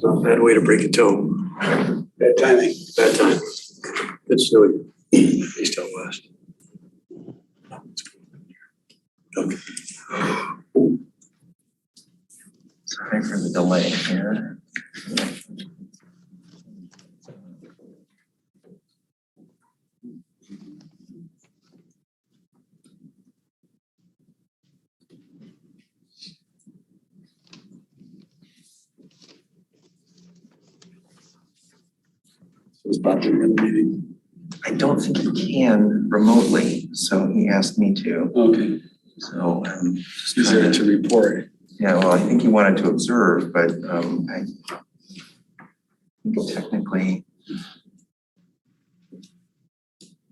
Not a bad way to break a toe. Bad timing. Bad time. Good snowy. East out west. Okay. Sorry for the delay here. Was Bob in the meeting? I don't think he can remotely, so he asked me to. Okay. So just Is there to report? yeah, well, I think he wanted to observe, but I think technically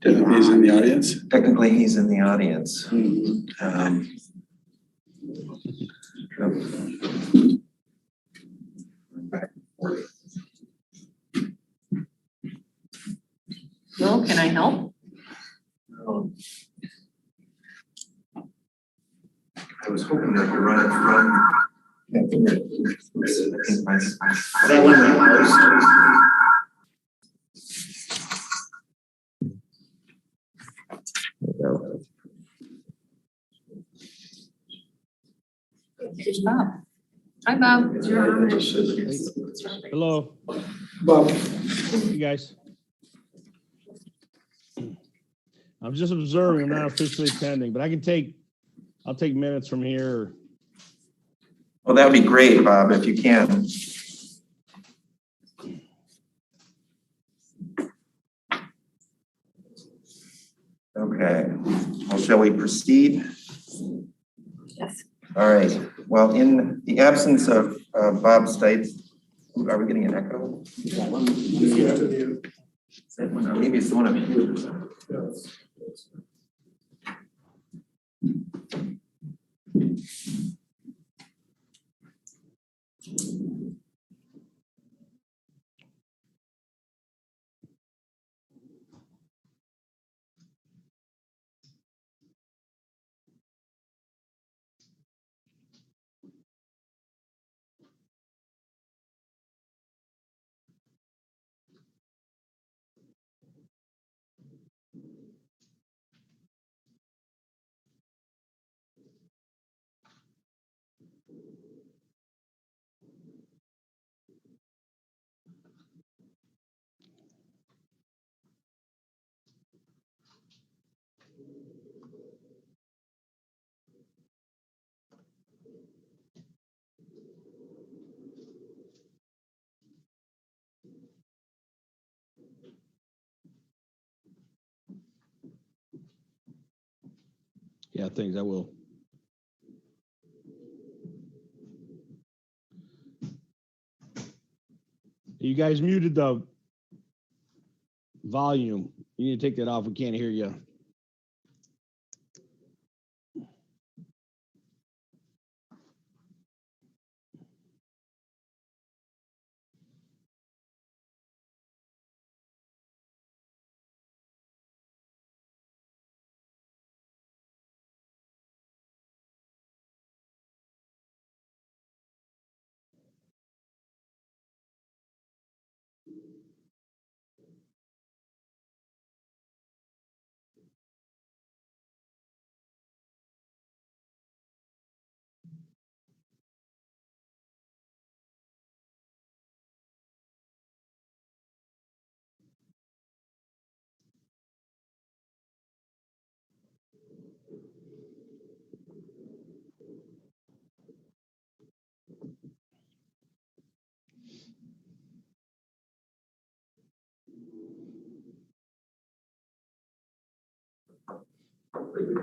He's in the audience? technically he's in the audience. Will, can I help? I was hoping that you run. I think That one we post. Here's Bob. Hi, Bob. Hello, Bob. you guys. I'm just observing, I'm not officially attending, but I'll take minutes from here. Well, that would be great, Bob, if you can. Okay, well, shall we proceed? Yes. All right, well, in the absence of Bob Stites, are we getting an echo? Maybe it's the one I'm here. Yeah, thanks, I will. You guys muted the volume. You need to take that off, we can't hear you.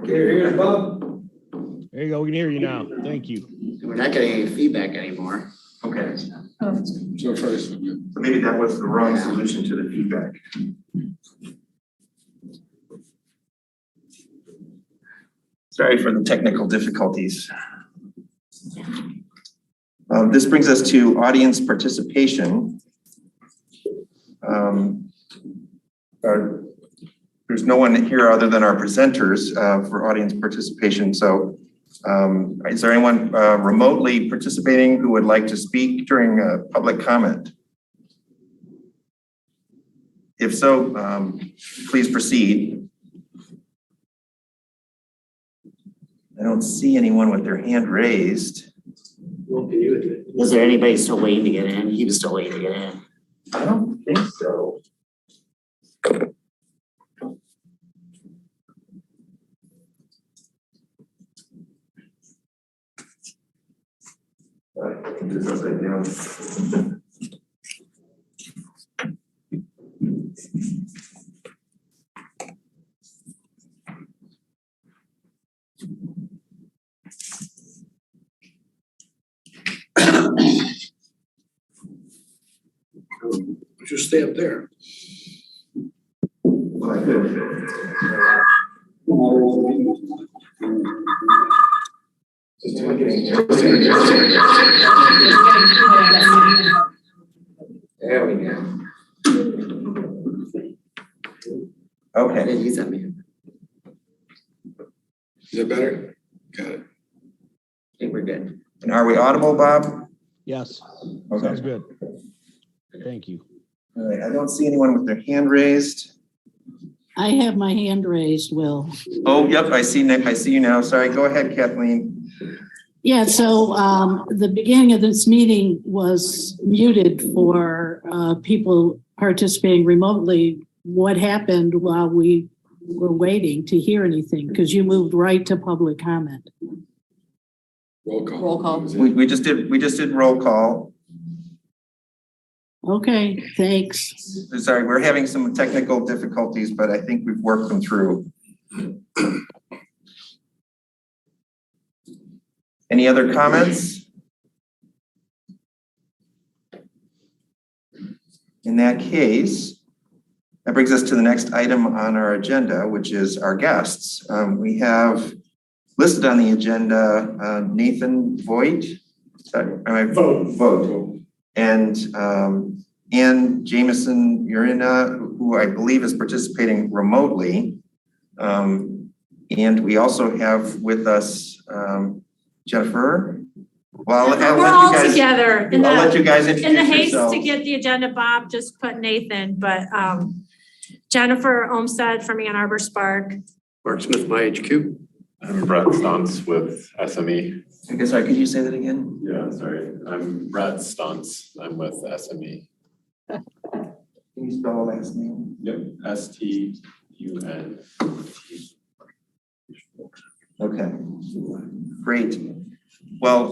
Can you hear us, Bob? There you go, we can hear you now, thank you. We're not getting any feedback anymore. Okay, So first, so maybe that was the wrong solution to the feedback. Sorry for the technical difficulties. This brings us to audience participation. There's no one here other than our presenters for audience participation, so Is there anyone remotely participating who would like to speak during public comment? If so, please proceed. I don't see anyone with their hand raised. Well, can you admit? Was there anybody still waiting to get in? He was still waiting to get in. I don't think so. This is upside down. Just stay up there. Well, I could. There we go. Okay. He's at me. Is that better? Got it. I think we're good. And are we audible, Bob? Yes, Okay. sounds good. Thank you. All right. I don't see anyone with their hand raised. I have my hand raised, Will. Oh, yep. I see you now. Sorry. Go ahead, Kathleen. Yeah, so the beginning of this meeting was muted for people participating remotely. What happened while we were waiting to hear anything? Because you moved right to public comment. Roll call. Roll call. We just did roll call. Okay, thanks. Sorry, we're having some technical difficulties, but I think we've worked them through. Any other comments? In that case, that brings us to the next item on our agenda, which is our guests. We have listed on the agenda Nathan Voigt. Vogt. And Ann Jameson Urina, who I believe is participating remotely. And we also have with us Jennifer. Well, We're all together. I'll let you guys In the introduce haste yourselves. to get the agenda, Bob just put Nathan, but Jennifer Olmsted from Ann Arbor Spark. Mark Smith, my HQ. I'm Brett Stunts with SME. Okay, sorry, could you say that again? Yeah, sorry. I'm Brett Stunts. I'm with SME. Can you spell the last name? Yep. STUN. Okay, great. Well,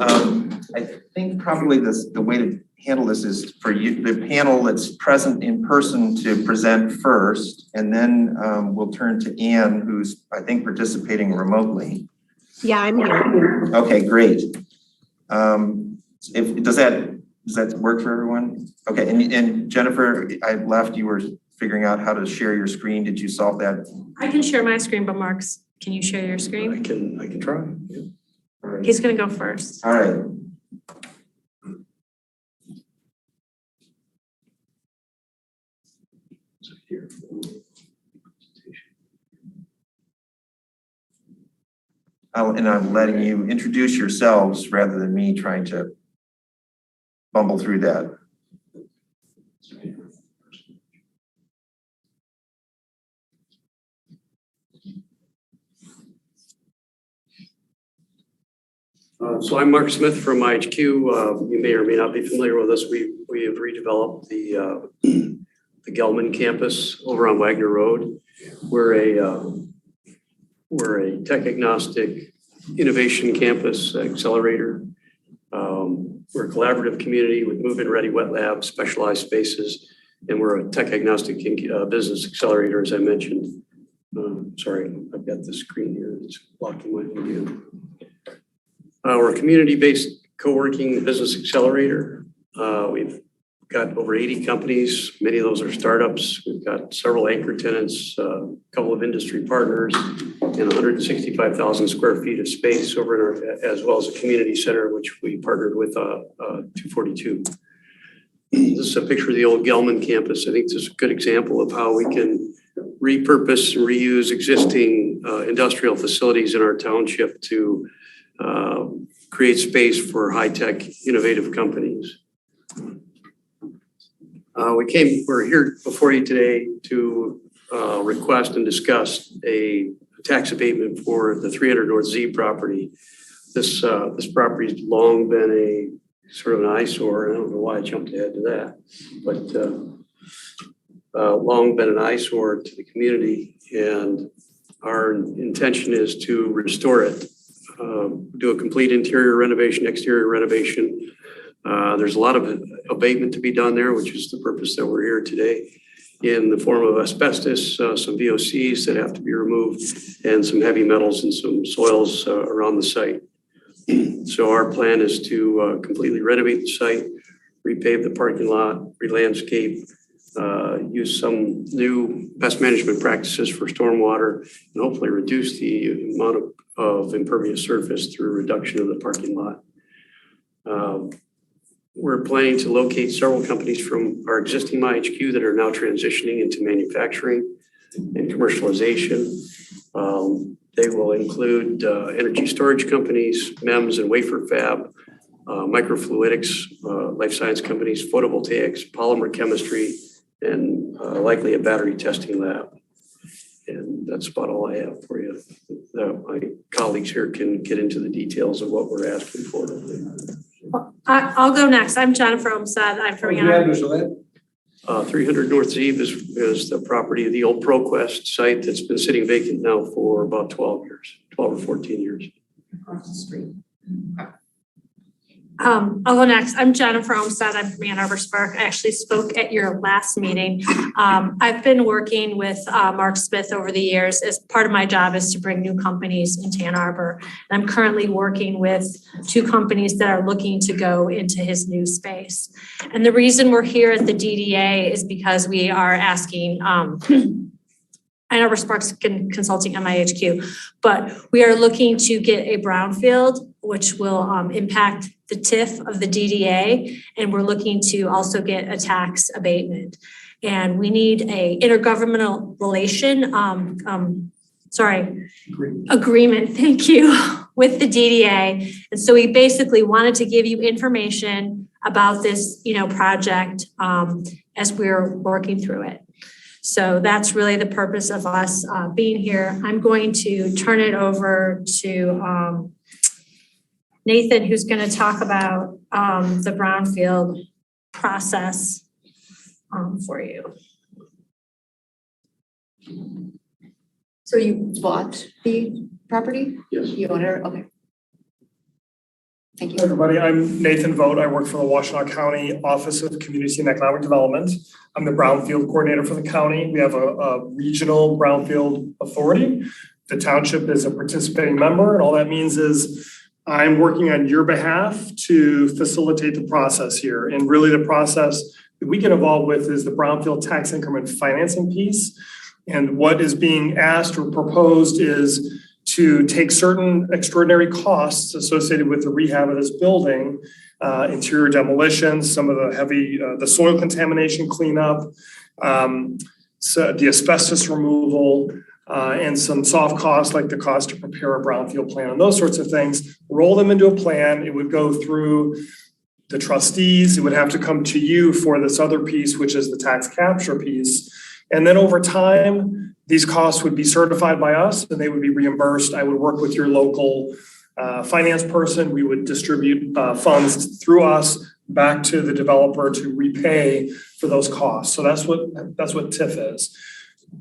I think probably the way to handle this is for you, the panel that's present in person to present first, and then we'll turn to Ann, who's I think participating remotely. Yeah, I'm here. Okay, great. Does that work for everyone? Okay, and Jennifer, I left, you were figuring out how to share your screen. Did you solve that? I can share my screen, but Mark's, can you share your I screen? can try. Yeah. He's gonna go first. All right. Here. And I'm letting you introduce yourselves rather than me trying to bumble through that. So I'm Mark Smith from IHQ. You may or may not be familiar with us. We have redeveloped the Gelman campus over on Wagner Road. We're a tech agnostic innovation campus accelerator. We're a collaborative community with move-in ready wet labs, specialized spaces, and we're a tech agnostic business accelerator, as I mentioned. Sorry, I've got the screen here that's blocking my view. We're a community-based co-working business accelerator. We've got over 80 companies. Many of those are startups. We've got several anchor tenants, a couple of industry partners, and 165,000 square feet of space over in our, as well as a community center, which we partnered with 242. This is a picture of the old Gelman campus. I think this is a good example of how we can repurpose and reuse existing industrial facilities in our township to create space for high-tech, innovative companies. We're here before you today to request and discuss a tax abatement for the 300 North Z property. This property's long been a sort of an eyesore. I don't know why I jumped ahead to that, but long been an eyesore to the community, and our intention is to restore it, do a complete interior renovation, exterior renovation. There's a lot of abatement to be done there, which is the purpose that we're here today, in the form of asbestos, some VOCs that have to be removed, and some heavy metals and some soils around the site. So our plan is to completely renovate the site, repave the parking lot, re-landscape, use some new pest management practices for stormwater, and hopefully reduce the amount of impervious surface through reduction of the parking lot. We're planning to locate several companies from our existing IHQ that are now transitioning into manufacturing and commercialization. They will include energy storage companies, MEMS and wafer fab, microfluidics, life science companies, photovoltaics, polymer chemistry, and likely a battery testing lab. And that's about all I have for you. My colleagues here can get into the details of what we're asking for. I'll go next. I'm Jennifer Olmstead. I'm from Ann Arbor. 300 North Zeeb is the property of the old ProQuest site that's been sitting vacant now for about 12 or 14 years. Across the street. I'll go next. I'm Jennifer Olmstead. I'm from Ann Arbor Spark. I actually spoke at your last meeting. I've been working with Mark Smith over the years. As part of my job is to bring new companies into Ann Arbor. And I'm currently working with 2 companies that are looking to go into his new space. And the reason we're here at the DDA is because we are asking Ann Arbor Sparks Consulting MIHQ, but we are looking to get a brownfield, which will impact the TIF of the DDA, and we're looking to also get a tax abatement. And we need a intergovernmental agreement, thank you, with the DDA. And so we basically wanted to give you information about this, project as we're working through it. So that's really the purpose of us being here. I'm going to turn it over to Nathan, who's going to talk about the brownfield process for you. So you bought the property? Yes. You own it? Okay. Thank you. Hi, everybody. I'm Nathan Vogt. I work for the Washtenaw County Office of Community and Economic Development. I'm the brownfield coordinator for the county. We have a regional brownfield authority. The township is a participating member, and all that means is I'm working on your behalf to facilitate the process here. And really the process that we get involved with is the brownfield tax increment financing piece. And what is being asked or proposed is to take certain extraordinary costs associated with the rehab of this building, interior demolition, some of the heavy, the soil contamination cleanup, so the asbestos removal, and some soft costs like the cost to prepare a brownfield plan and those sorts of things, roll them into a plan. It would go through the trustees. It would have to come to you for this other piece, which is the tax capture piece. And then over time, these costs would be certified by us and they would be reimbursed. I would work with your local finance person. We would distribute funds through us back to the developer to repay for those costs. So that's what TIF is.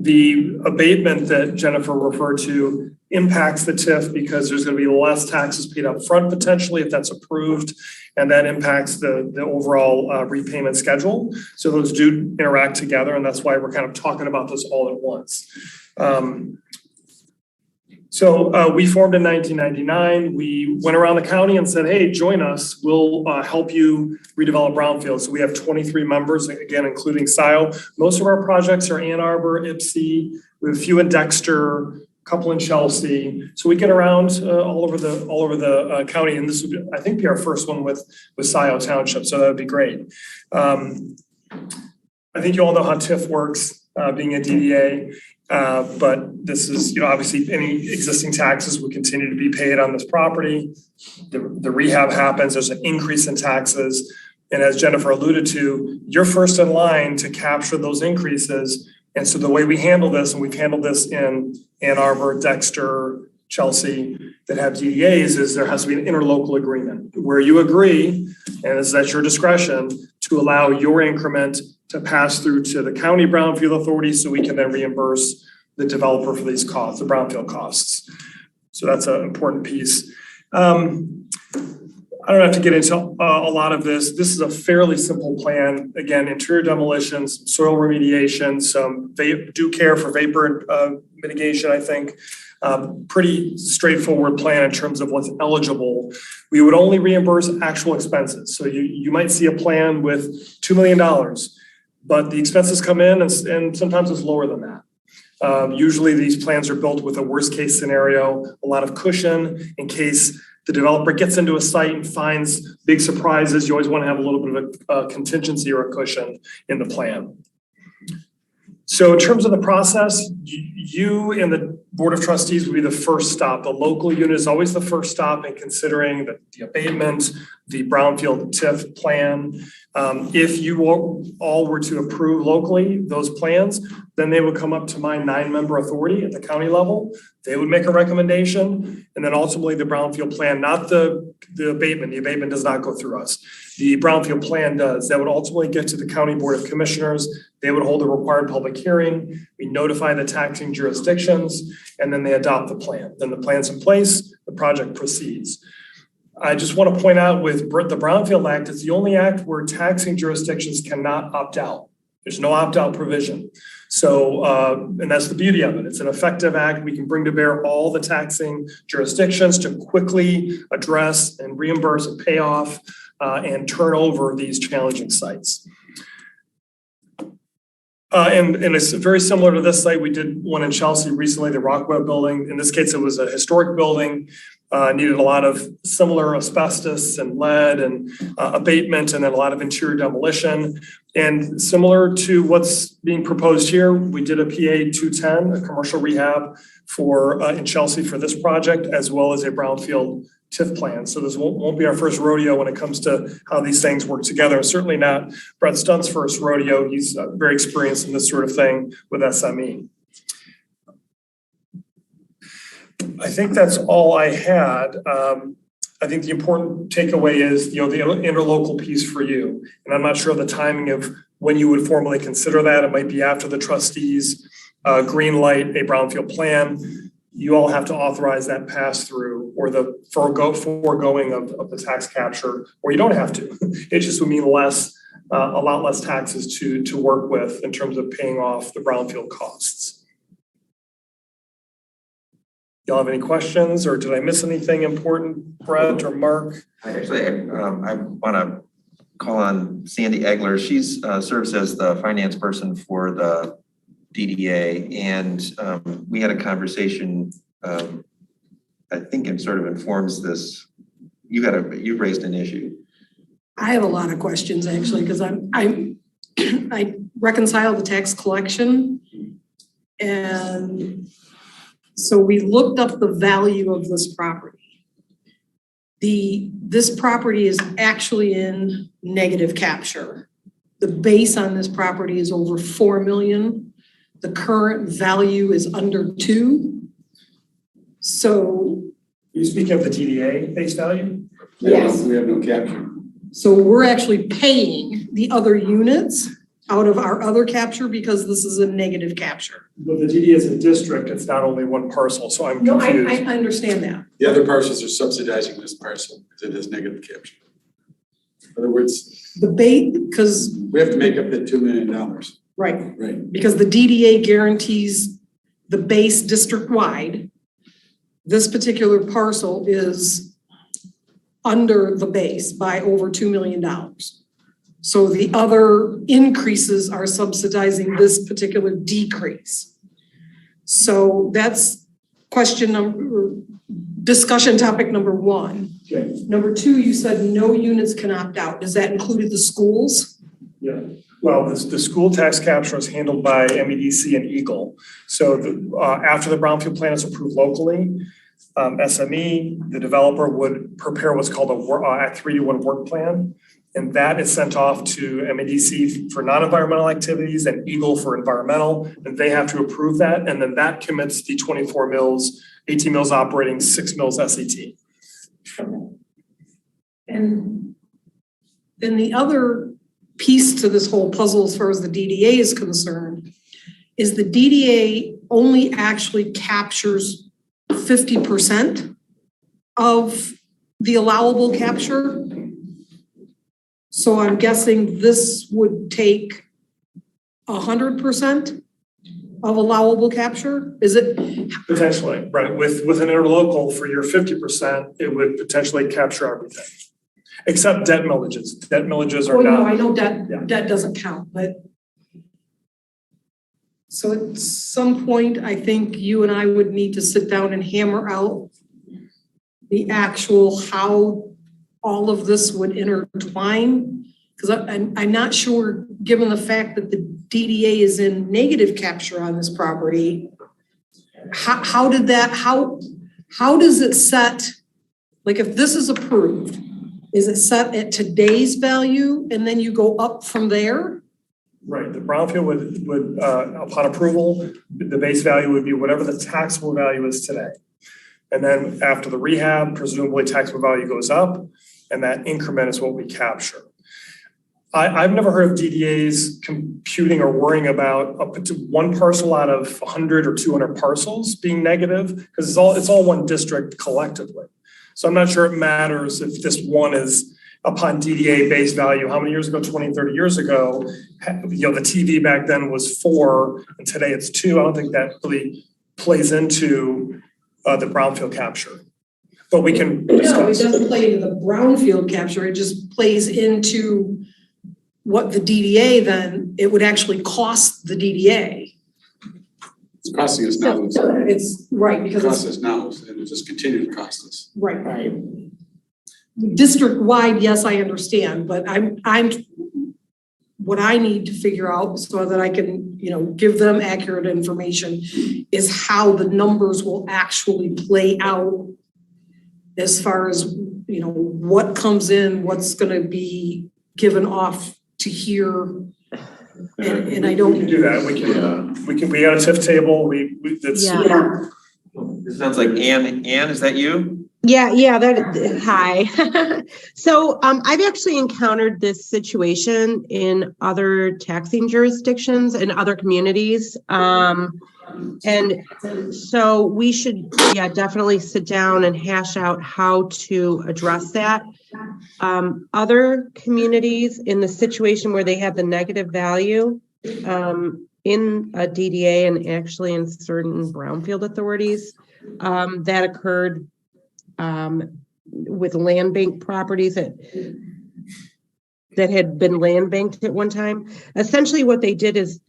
The abatement that Jennifer referred to impacts the TIF because there's going to be less taxes paid up front potentially if that's approved, and that impacts the overall repayment schedule. So those do interact together, and that's why we're kind of talking about this all at once. So we formed in 1999. We went around the county and said, hey, join us. We'll help you redevelop brownfield. So we have 23 members, again, including Scio. Most of our projects are Ann Arbor, Ypsi. We have a few in Dexter, a couple in Chelsea. So we get around all over the county. And this would, I think, be our first one with Scio Township. So that would be great. I think you all know how TIF works. being a DDA. But this is, obviously any existing taxes would continue to be paid on this property. The rehab happens, there's an increase in taxes. And as Jennifer alluded to, you're first in line to capture those increases. And so the way we handle this, and we've handled this in Ann Arbor, Dexter, Chelsea, that have DDAs, is there has to be an interlocal agreement where you agree, and it's at your discretion, to allow your increment to pass through to the county brownfield authority so we can then reimburse the developer for these costs, the brownfield costs. So that's an important piece. I don't have to get into a lot of this. This is a fairly simple plan. Again, interior demolitions, soil remediation, some due care for vapor mitigation, I think. Pretty straightforward plan in terms of what's eligible. We would only reimburse actual expenses. So you might see a plan with $2 million, but the expenses come in and sometimes it's lower than that. Usually these plans are built with a worst case scenario, a lot of cushion in case the developer gets into a site and finds big surprises. You always want to have a little bit of a contingency or a cushion in the plan. So in terms of the process, you and the Board of Trustees will be the first stop. The local unit is always the first stop in considering the abatement, the brownfield TIF plan. If you all were to approve locally those plans, then they would come up to my 9-member authority at the county level. They would make a recommendation, and then ultimately the brownfield plan, not the abatement. The abatement does not go through us. The brownfield plan does. That would ultimately get to the County Board of Commissioners. They would hold a required public hearing. We notify the taxing jurisdictions, and then they adopt the plan. Then the plan's in place, the project proceeds. I just want to point out with the Brownfield Act, it's the only act where taxing jurisdictions cannot opt out. There's no opt-out provision. So, and that's the beauty of it. It's an effective act. We can bring to bear all the taxing jurisdictions to quickly address and reimburse and pay off and turn over these challenging sites. And it's very similar to this site. We did one in Chelsea recently, the Rockwell building. In this case, it was a historic building. Needed a lot of similar asbestos and lead and abatement, and then a lot of interior demolition. And similar to what's being proposed here, we did a PA 210, a commercial rehab for in Chelsea for this project, as well as a brownfield TIF plan. So this won't be our first rodeo when it comes to how these things work together. Certainly not Brett Stunt's first rodeo. He's very experienced in this sort of thing with SME. I think that's all I had. I think the important takeaway is, the interlocal piece for you. And I'm not sure the timing of when you would formally consider that. It might be after the trustees green light a brownfield plan. You all have to authorize that pass through or the foregoing of the tax capture, or you don't have to. It just would mean a lot less taxes to work with in terms of paying off the brownfield costs. Y'all have any questions, or did I miss anything important, Brett or Mark? I want to call on Sandy Egler. She's serves as the finance person for the DDA, and we had a conversation. I think it sort of informs this. You've raised an issue. I have a lot of questions actually, because I reconcile the tax collection, and so we looked up the value of this property. This property is actually in negative capture. The base on this property is over 4 million. The current value is under 2. So. You speak of the DDA base value? Yes. We have no capture. So we're actually paying the other units out of our other capture because this is a negative capture. But the DDA is a district, it's not only one parcel, so I'm confused. No, I understand that. The other parcels are subsidizing this parcel because it has negative capture. In other words, The base, because. we have to make up the $2 million. Right. Right. Because the DDA guarantees the base district-wide. This particular parcel is under the base by over $2 million. So the other increases are subsidizing this particular decrease. So that's discussion topic number 1. Okay. Number 2, you said no units can opt out. Does that include the schools? Yeah, well, the school tax capture is handled by MEDC and Eagle. So after the brownfield plan is approved locally, SME, the developer would prepare what's called a 3-to-1 work plan. And that is sent off to MEDC for non-environmental activities and Eagle for environmental, and they have to approve that. And then that commits the 24 mills, 18 mills operating, 6 mills SET. And then the other piece to this whole puzzle as far as the DDA is concerned is the DDA only actually captures 50% of the allowable capture. So I'm guessing this would take 100% of allowable capture? Is it? Potentially, right. With an interlocal for your 50%, it would potentially capture everything. Except debt millages. Debt millages are Oh, no, not. I know debt, Yeah. debt doesn't count, but. So at some point, I think you and I would need to sit down and hammer out the actual how all of this would intertwine. Because I'm not sure, given the fact that the DDA is in negative capture on this property, how does it set, like if this is approved, is it set at today's value and then you go up from there? Right, the brownfield would upon approval, the base value would be whatever the taxable value is today. And then after the rehab, presumably taxable value goes up, and that increment is what we capture. I've never heard of DDAs computing or worrying about up to one parcel out of 100 or 200 parcels being negative, because it's all one district collectively. So I'm not sure it matters if this one is upon DDA base value. How many years ago, 20, 30 years ago, the TV back then was 4 and today it's 2. I don't think that really plays into the brownfield capture. But we can discuss. No, it doesn't play into the brownfield capture. It just plays into what the DDA then, it would actually cost the DDA. It's costing us now. It's right, It because costs it's us now, and it just continue to cost us. right. Right. District-wide, yes, I understand, but I'm what I need to figure out so that I can, give them accurate information is how the numbers will actually play out as far as, what comes in, what's gonna be given off to here. And I don't. We can do that. We got a TIF table. That's. Yeah. It sounds like Ann, is that you? Yeah, hi. So I've actually encountered this situation in other taxing jurisdictions and other communities. And so we should, definitely sit down and hash out how to address that. Other communities in the situation where they have the negative value in a DDA and actually in certain brownfield authorities, that occurred with land bank properties that had been land banked at one time. Essentially what they did is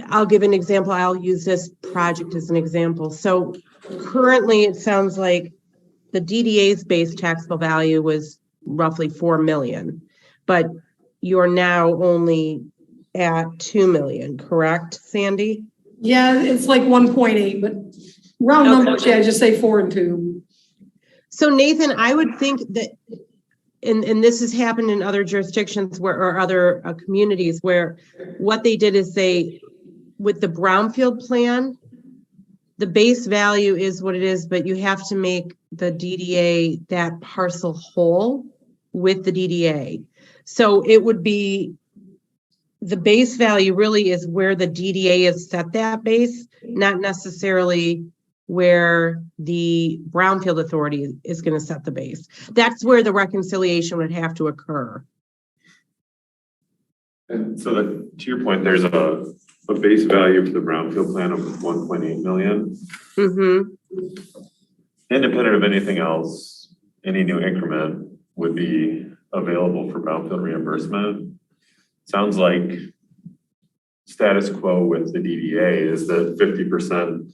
I'll give an example. I'll use this project as an example. So currently it sounds like the DDA's base taxable value was roughly 4 million, but you're now only at 2 million, correct, Sandy? Yeah, it's like 1.8, but round numbers, just say 4 and 2. So Nathan, I would think that, and this has happened in other jurisdictions or other communities where what they did is with the brownfield plan, the base value is what it is, but you have to make the DDA that parcel whole with the DDA. So it would be, the base value really is where the DDA is set that base, not necessarily where the brownfield authority is going to set the base. That's where the reconciliation would have to occur. And so to your point, there's a base value for the brownfield plan of 1.8 million. Mm-hmm. Independent of anything else, any new increment would be available for brownfield reimbursement. Sounds like status quo with the DDA is that 50%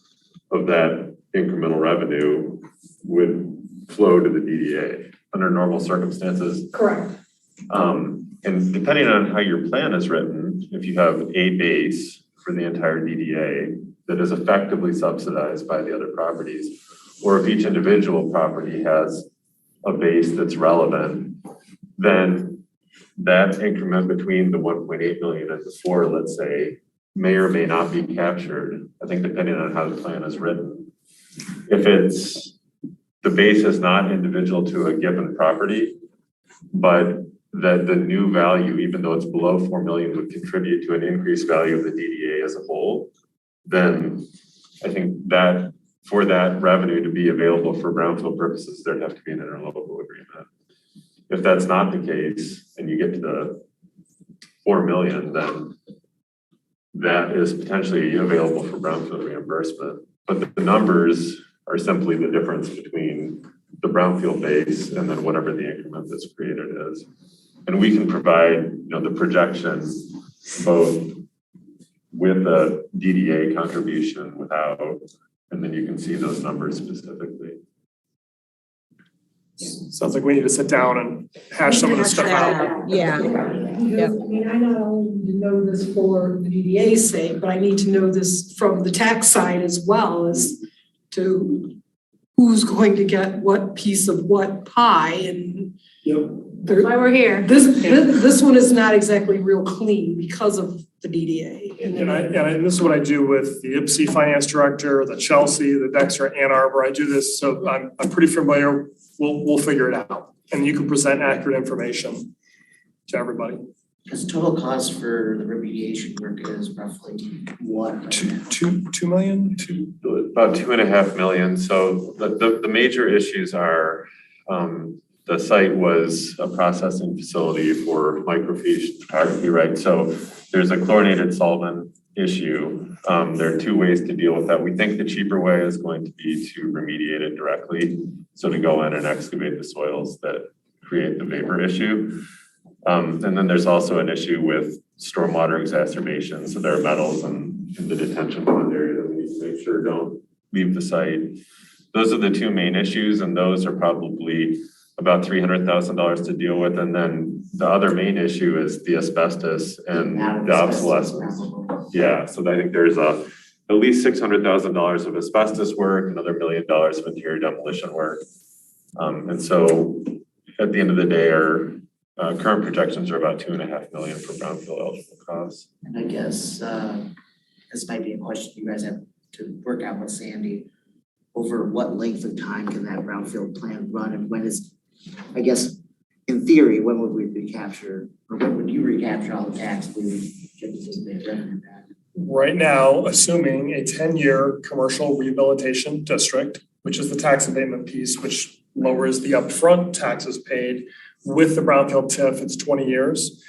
of that incremental revenue would flow to the DDA under normal circumstances. Correct. And depending on how your plan is written, if you have a base for the entire DDA that is effectively subsidized by the other properties, or if each individual property has a base that's relevant, then that increment between the 1.8 million and the 4, let's say, may or may not be captured, I think depending on how the plan is written. If the base is not individual to a given property, but that the new value, even though it's below 4 million, would contribute to an increased value of the DDA as a whole, then I think that for that revenue to be available for brownfield purposes, there'd have to be an interlocal agreement. If that's not the case, and you get to the 4 million, then that is potentially available for brownfield reimbursement. But the numbers are simply the difference between the brownfield base and then whatever the increment that's created is. And we can provide, the projection both with a DDA contribution, without, and then you can see those numbers specifically. Sounds like we need to sit down and hash some of this stuff out. Yeah. Because, I mean, I not only need to know this for the DDA's sake, but I need to know this from the tax side as well, as to who's going to get what piece of what pie, and That's why we're here. this one is not exactly real clean because of the DDA. And this is what I do with the IPSI finance director, the Chelsea, the Dexter, Ann Arbor. I do this, so I'm pretty familiar. We'll figure it out, and you can present accurate information to everybody. Because total cost for the remediation work is roughly what? 2 million? About 2.5 million. So the major issues are, the site was a processing facility for microfiche photography, right? So there's a chlorinated solvent issue. There are 2 ways to deal with that. We think the cheaper way is going to be to remediate it directly. So to go in and excavate the soils that create the vapor issue. And then there's also an issue with stormwater exacerbation. So there are metals in the detention pond area that we need to make sure don't leave the site. Those are the 2 main issues, and those are probably about $300,000 to deal with. And then the other main issue is the asbestos and the obsolescence. Yeah, so I think there's at least $600,000 of asbestos work, another $1 million of interior demolition work. And so at the end of the day, our current projections are about 2.5 million for brownfield eligible costs. And I guess this might be a question you guys have to work out with Sandy. Over what length of time can that brownfield plan run, and when is, I guess, in theory, when would we recapture, or when would you recapture all the tax we get the revenue back? Right now, assuming a 10-year commercial rehabilitation district, which is the tax abatement piece, which lowers the upfront taxes paid. With the brownfield TIF, it's 20 years.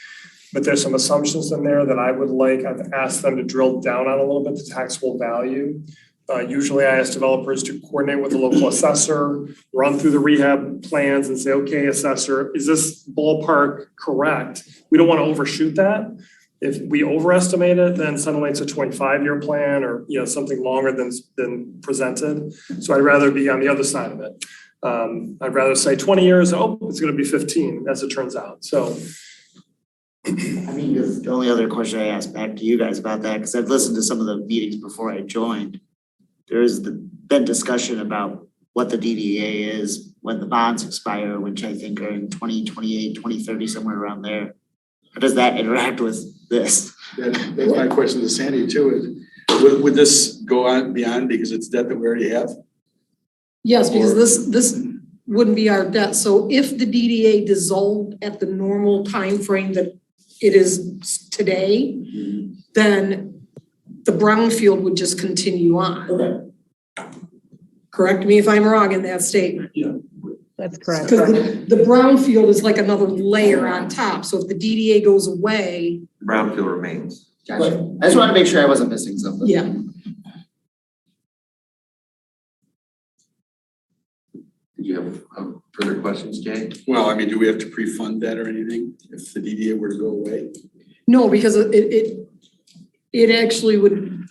But there's some assumptions in there that I've asked them to drill down on a little bit, the taxable value. Usually I ask developers to coordinate with the local assessor, run through the rehab plans and say, okay, assessor, is this ballpark correct? We don't want to overshoot that. If we overestimate it, then suddenly it's a 25-year plan, or something longer than presented. So I'd rather be on the other side of it. I'd rather say 20 years, it's going to be 15 as it turns out. So. I mean, the only other question I asked back to you guys about that, because I've listened to some of the meetings before I joined. There's been discussion about what the DDA is when the bonds expire, which I think are in 2028, 2030, somewhere around there. How does that interact with this? That's my question to Sandy too, is would this go on beyond because it's debt that we already have? Yes, because this wouldn't be our debt. So if the DDA dissolved at the normal time frame that it is today, then the brownfield would just continue on. Okay. Correct me if I'm wrong in that statement. Yeah. That's correct. Because the brownfield is like another layer on top. So if the DDA goes away. Brownfield remains. Gotcha. I just wanted to make sure I wasn't missing something. Yeah. Did you have further questions, Jay? Well, I mean, do we have to pre-fund that or anything if the DDA were to go away? No, because it actually would,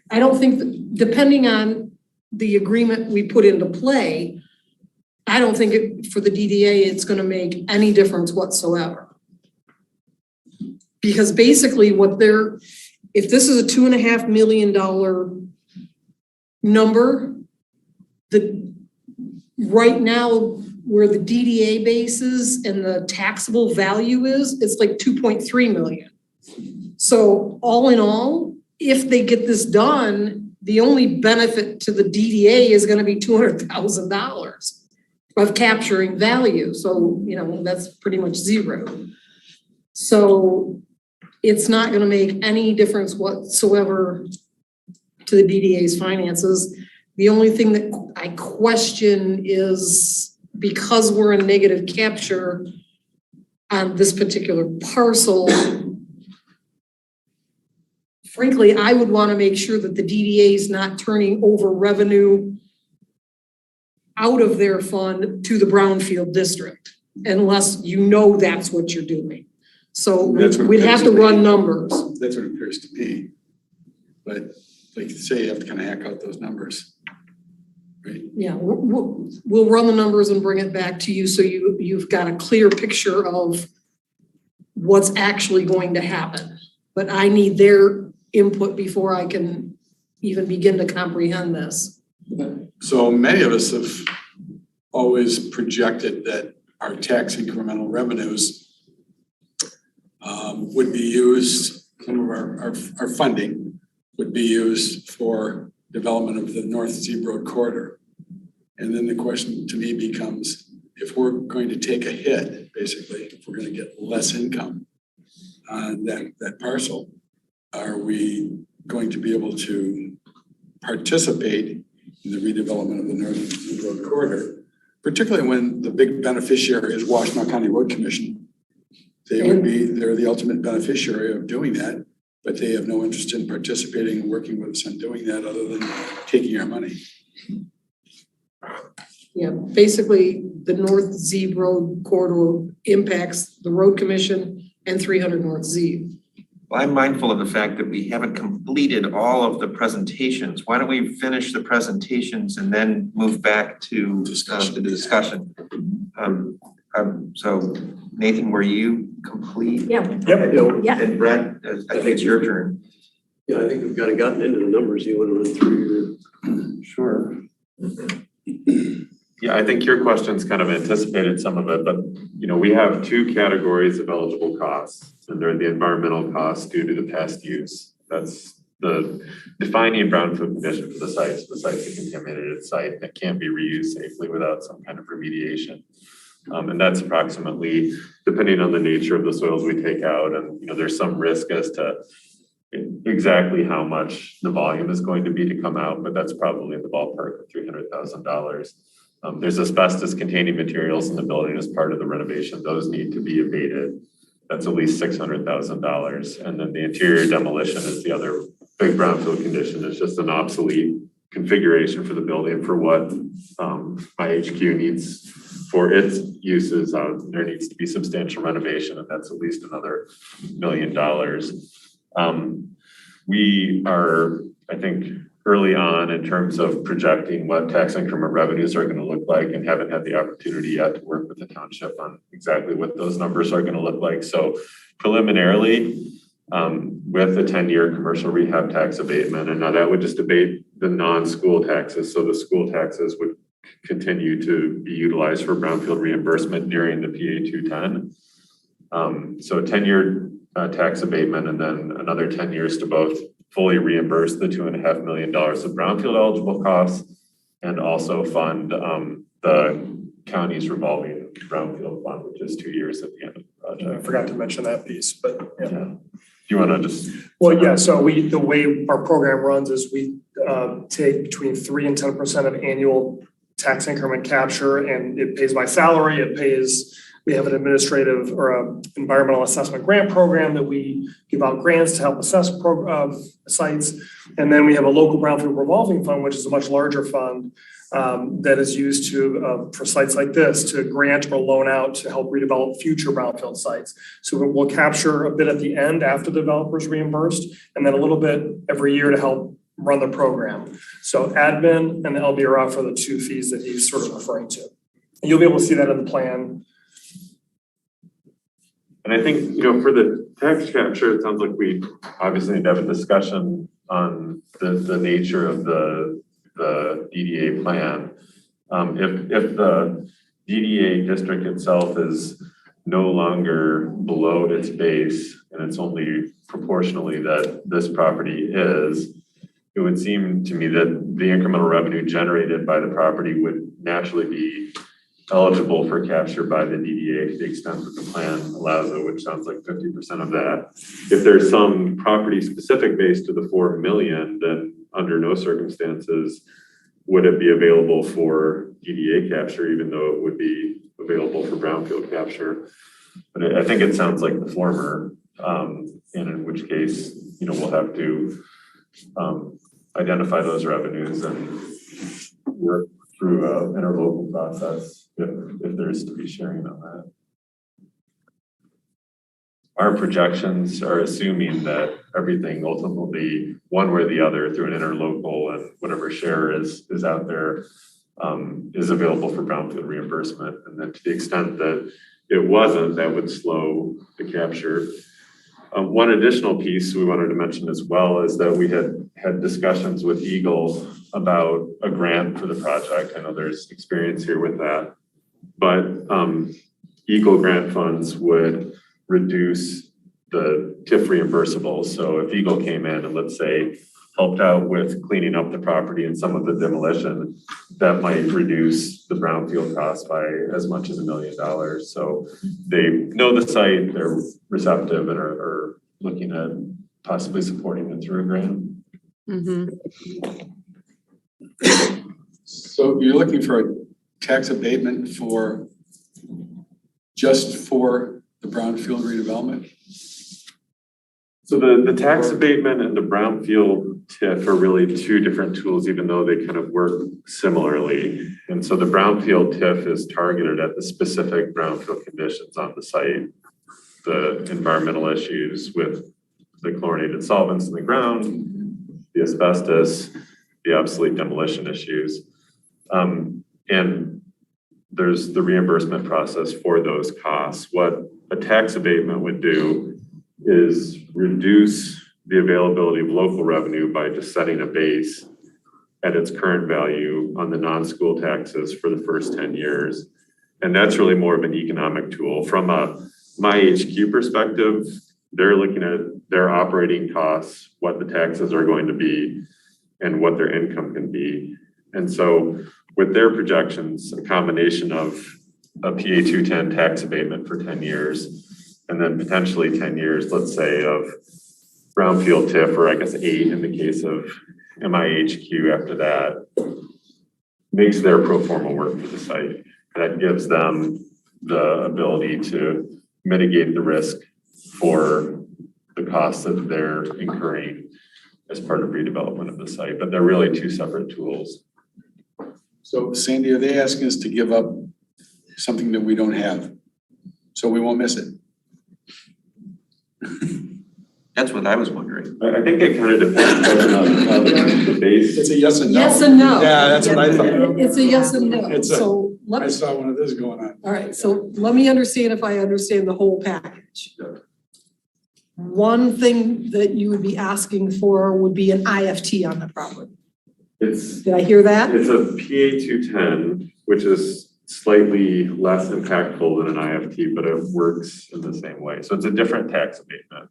I don't think, that, depending on the agreement we put into play, I don't think for the DDA, it's going to make any difference whatsoever. Because basically if this is a $2.5 million number, right now where the DDA base is and the taxable value is, it's like 2.3 million. So all in all, if they get this done, the only benefit to the DDA is gonna be $200,000 of capturing value. So, that's pretty much zero. So it's not gonna make any difference whatsoever to the DDA's finances. The only thing that I question is because we're in negative capture on this particular parcel, frankly, I would want to make sure that the DDA is not turning over revenue out of their fund to the brownfield district, unless that's what you're doing. So we'd have to run numbers. That's what it appears to be. But like you say, you have to kind of hack out those numbers, right? Yeah, we'll run the numbers and bring it back to you so you've got a clear picture of what's actually going to happen. But I need their input before I can even begin to comprehend this. So many of us have always projected that our tax incremental revenues would be used, some of our funding would be used for development of the North Sea Road corridor. And then the question to me becomes, if we're going to take a hit, basically, if we're going to get less income on that parcel, are we going to be able to participate in the redevelopment of the North Sea Road corridor, particularly when the big beneficiary is Washtenaw County Road Commission? They're the ultimate beneficiary of doing that, but they have no interest in participating and working with us on doing that other than taking our money. Yeah, basically the North Z Road corridor impacts the road commission and 300 North Z. Well, I'm mindful of the fact that we haven't completed all of the presentations. Why don't we finish the presentations and then move back to the discussion? So Nathan, were you complete? Yeah. Yep. Yeah. And Brett, I think it's your turn. Yeah, I think we've kind of gotten into the numbers. You want to run through your. Sure. Yeah, I think your questions kind of anticipated some of it, but we have two categories of eligible costs, and they're the environmental costs due to the past use. That's the defining brownfield condition for the site's a contaminated site that can't be reused safely without some kind of remediation. And that's approximately, depending on the nature of the soils we take out, and there's some risk as to exactly how much the volume is going to be to come out, but that's probably in the ballpark of $300,000. There's asbestos containing materials in the building as part of the renovation. Those need to be abated. That's at least $600,000. And then the interior demolition is the other big brownfield condition. It's just an obsolete configuration for the building for what my HQ needs for its uses. There needs to be substantial renovation, and that's at least another $1 million. We are, I think, early on in terms of projecting what tax increment revenues are going to look like, and haven't had the opportunity yet to work with the township on exactly what those numbers are going to look like. So preliminarily, with the 10-year commercial rehab tax abatement, and now that would just abate the non-school taxes. So the school taxes would continue to be utilized for brownfield reimbursement during the PA 210. So a 10-year tax abatement, and then another 10 years to both fully reimburse the $2.5 million of brownfield eligible costs, and also fund the county's revolving brownfield fund, which is 2 years at the end of the project. I forgot to mention that piece, but yeah. Do you want to just? Well, yeah, so the way our program runs is we take between 3 and 10% of annual tax increment capture, and it pays by salary. We have an administrative or a environmental assessment grant program that we give out grants to help assess sites. And then we have a local brownfield revolving fund, which is a much larger fund that is used for sites like this to grant or loan out to help redevelop future brownfield sites. So we'll capture a bit at the end after the developer's reimbursed, and then a little bit every year to help run the program. So admin and the LBRF are the two fees that he's sort of referring to. And you'll be able to see that in the plan. And I think, for the tax capture, it sounds like we obviously need to have a discussion on the nature of the DDA plan. If the DDA district itself is no longer below its base and it's only proportionally that this property is, it would seem to me that the incremental revenue generated by the property would naturally be eligible for capture by the DDA to the extent that the plan allows it, which sounds like 50% of that. If there's some property specific base to the 4 million, then under no circumstances would it be available for DDA capture, even though it would be available for brownfield capture. But I think it sounds like the former, and in which case, we'll have to identify those revenues and work through an interlocal process if there is to be sharing on that. Our projections are assuming that everything ultimately, one way or the other, through an interlocal and whatever share is out there, is available for brownfield reimbursement. And then to the extent that it wasn't, that would slow the capture. One additional piece we wanted to mention as well is that we had discussions with Eagle about a grant for the project. I know there's experience here with that, but Eagle grant funds would reduce the TIF reimbursables. So if Eagle came in and let's say helped out with cleaning up the property and some of the demolition, that might reduce the brownfield cost by as much as $1 million. So they know the site, they're receptive and are looking at possibly supporting it through a grant. So you're looking for a tax abatement just for the brownfield redevelopment? So the tax abatement and the brownfield TIF are really two different tools, even though they kind of work similarly. And so the brownfield TIF is targeted at the specific brownfield conditions on the site, the environmental issues with the chlorinated solvents in the ground, the asbestos, the obsolete demolition issues. And there's the reimbursement process for those costs. What a tax abatement would do is reduce the availability of local revenue by just setting a base at its current value on the non-school taxes for the first 10 years. And that's really more of an economic tool. From my HQ perspective, they're looking at their operating costs, what the taxes are going to be, and what their income can be. And so with their projections, a combination of a PA 210 tax abatement for 10 years, and then potentially 10 years, let's say, of brownfield TIF, or I guess 8 in the case of MIHQ after that, makes their pro forma work for the site. That gives them the ability to mitigate the risk for the costs that they're incurring as part of redevelopment of the site. But they're really two separate tools. So Sandy, are they asking us to give up something that we don't have so we won't miss it? That's what I was wondering. I think it kind of depends on the base. It's a yes and no. Yes and no. Yeah, that's what I thought. It's a yes and no. It's a- So I saw one of those going on. all right, so let me understand if I understand the whole package. Yeah. One thing that you would be asking for would be an IFT on the property. Did I hear that? It's a PA 210, which is slightly less impactful than an IFT, but it works in the same way. So it's a different tax abatement.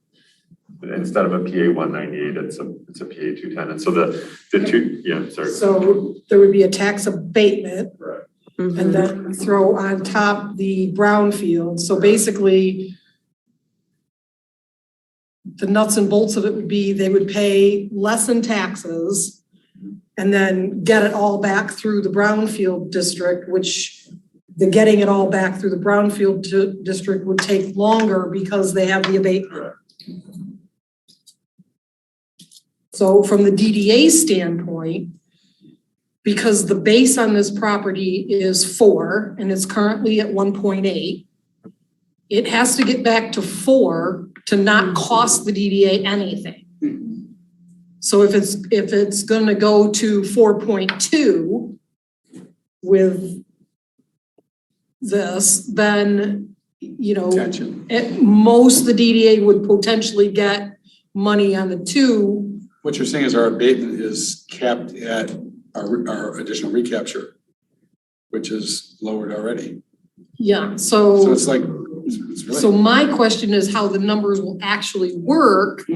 Instead of a PA 198, it's a PA 210. And so the two, yeah, sorry. So there would be a tax abatement Correct. and then throw on top the brownfield. So basically, the nuts and bolts of it would be they would pay less in taxes and then get it all back through the brownfield district, which the getting it all back through the brownfield district would take longer because they have the abatement. Correct. So from the DDA standpoint, because the base on this property is 4 and it's currently at 1.8, it has to get back to 4 to not cost the DDA anything. So if it's gonna go to 4.2 with this, then you know, Attention. at most, the DDA would potentially get money on the 2. What you're saying is our abatement is capped at our additional recapture, which is lowered already. Yeah, So it's like, it's really. So my question is how the numbers will actually work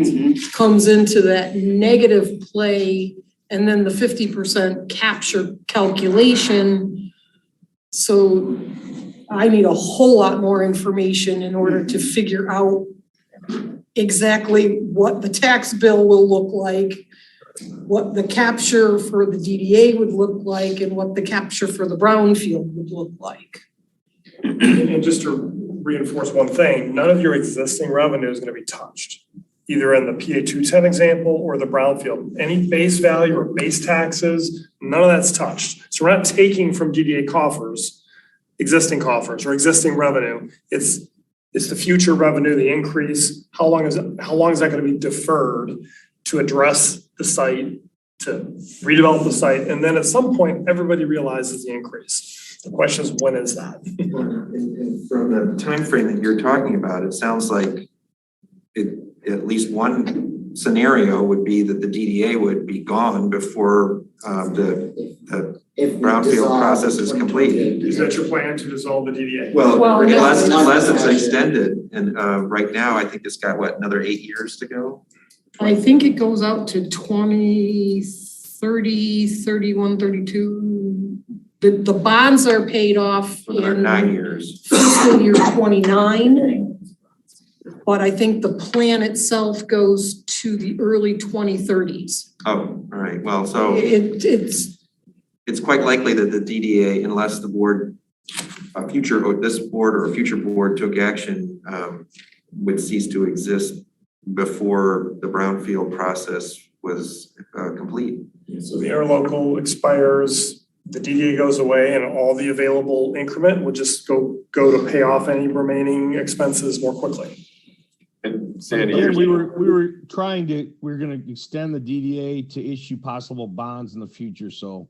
comes into that negative play and then the 50% capture calculation. So I need a whole lot more information in order to figure out exactly what the tax bill will look like, what the capture for the DDA would look like, and what the capture for the brownfield would look like. And just to reinforce one thing, none of your existing revenue is gonna be touched, either in the PA 210 example or the brownfield. Any base value or base taxes, none of that's touched. So we're not taking from DDA coffers, existing coffers or existing revenue. It's the future revenue, the increase. How long is that gonna be deferred to address the site, to redevelop the site? And then at some point, everybody realizes the increase. The question is, when is that? And from the time frame that you're talking about, it sounds like at least one scenario would be that the DDA would be gone before the brownfield process is complete. Is that your plan, to dissolve the DDA? Well, unless it's extended, and right now, I think it's got another 8 years to go? I think it goes out to 2030, 31, 32. The bonds are paid off Another in 9 years. fiscal year 29. But I think the plan itself goes to the early 2030s. Oh, all right, well, so It's it's quite likely that the DDA, unless the board, this board or a future board took action, would cease to exist before the brownfield process was complete. So the interlocal expires, the DDA goes away, and all the available increment would just go to pay off any remaining expenses more quickly. And Sandy, And we you're- were gonna extend the DDA to issue possible bonds in the future, so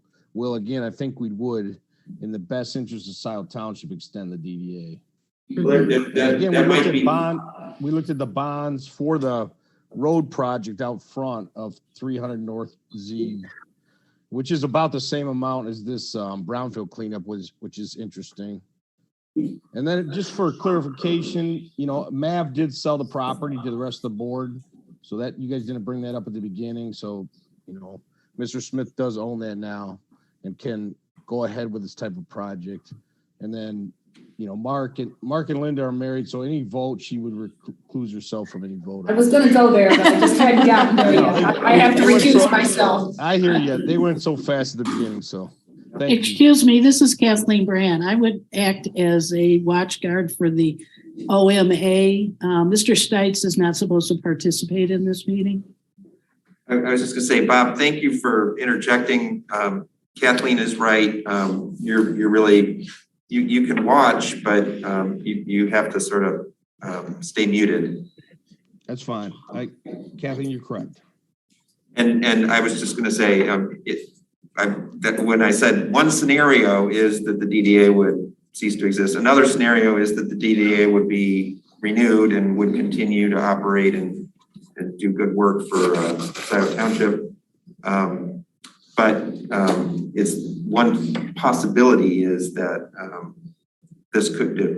again, I think we would, in the best interest of Scio Township, extend the DDA. Again, we looked at the bonds for the road project out front of 300 North Z, which is about the same amount as this brownfield cleanup which is interesting. And then just for clarification, Mav did sell the property to the rest of the board, so that you guys didn't bring that up at the beginning. So, Mr. Smith does own that now and can go ahead with this type of project. And then, Mark and Linda are married, so any vote, she would recluse herself from any vote. I was gonna go there, but I just hadn't gotten there yet. I have to recuse myself. I hear you. They went so fast at the beginning, so. Thank you. Excuse me, this is Kathleen Brand. I would act as a watch guard for the OMA. Mr. Stites is not supposed to participate in this meeting. I was just gonna say, Bob, thank you for interjecting. Kathleen is right. You're really, you can watch, but you have to sort of stay muted. That's fine. Kathleen, you're correct. And I was just gonna say, that when I said one scenario is that the DDA would cease to exist, another scenario is that the DDA would be renewed and would continue to operate and do good work for Scio Township. But it's one possibility is that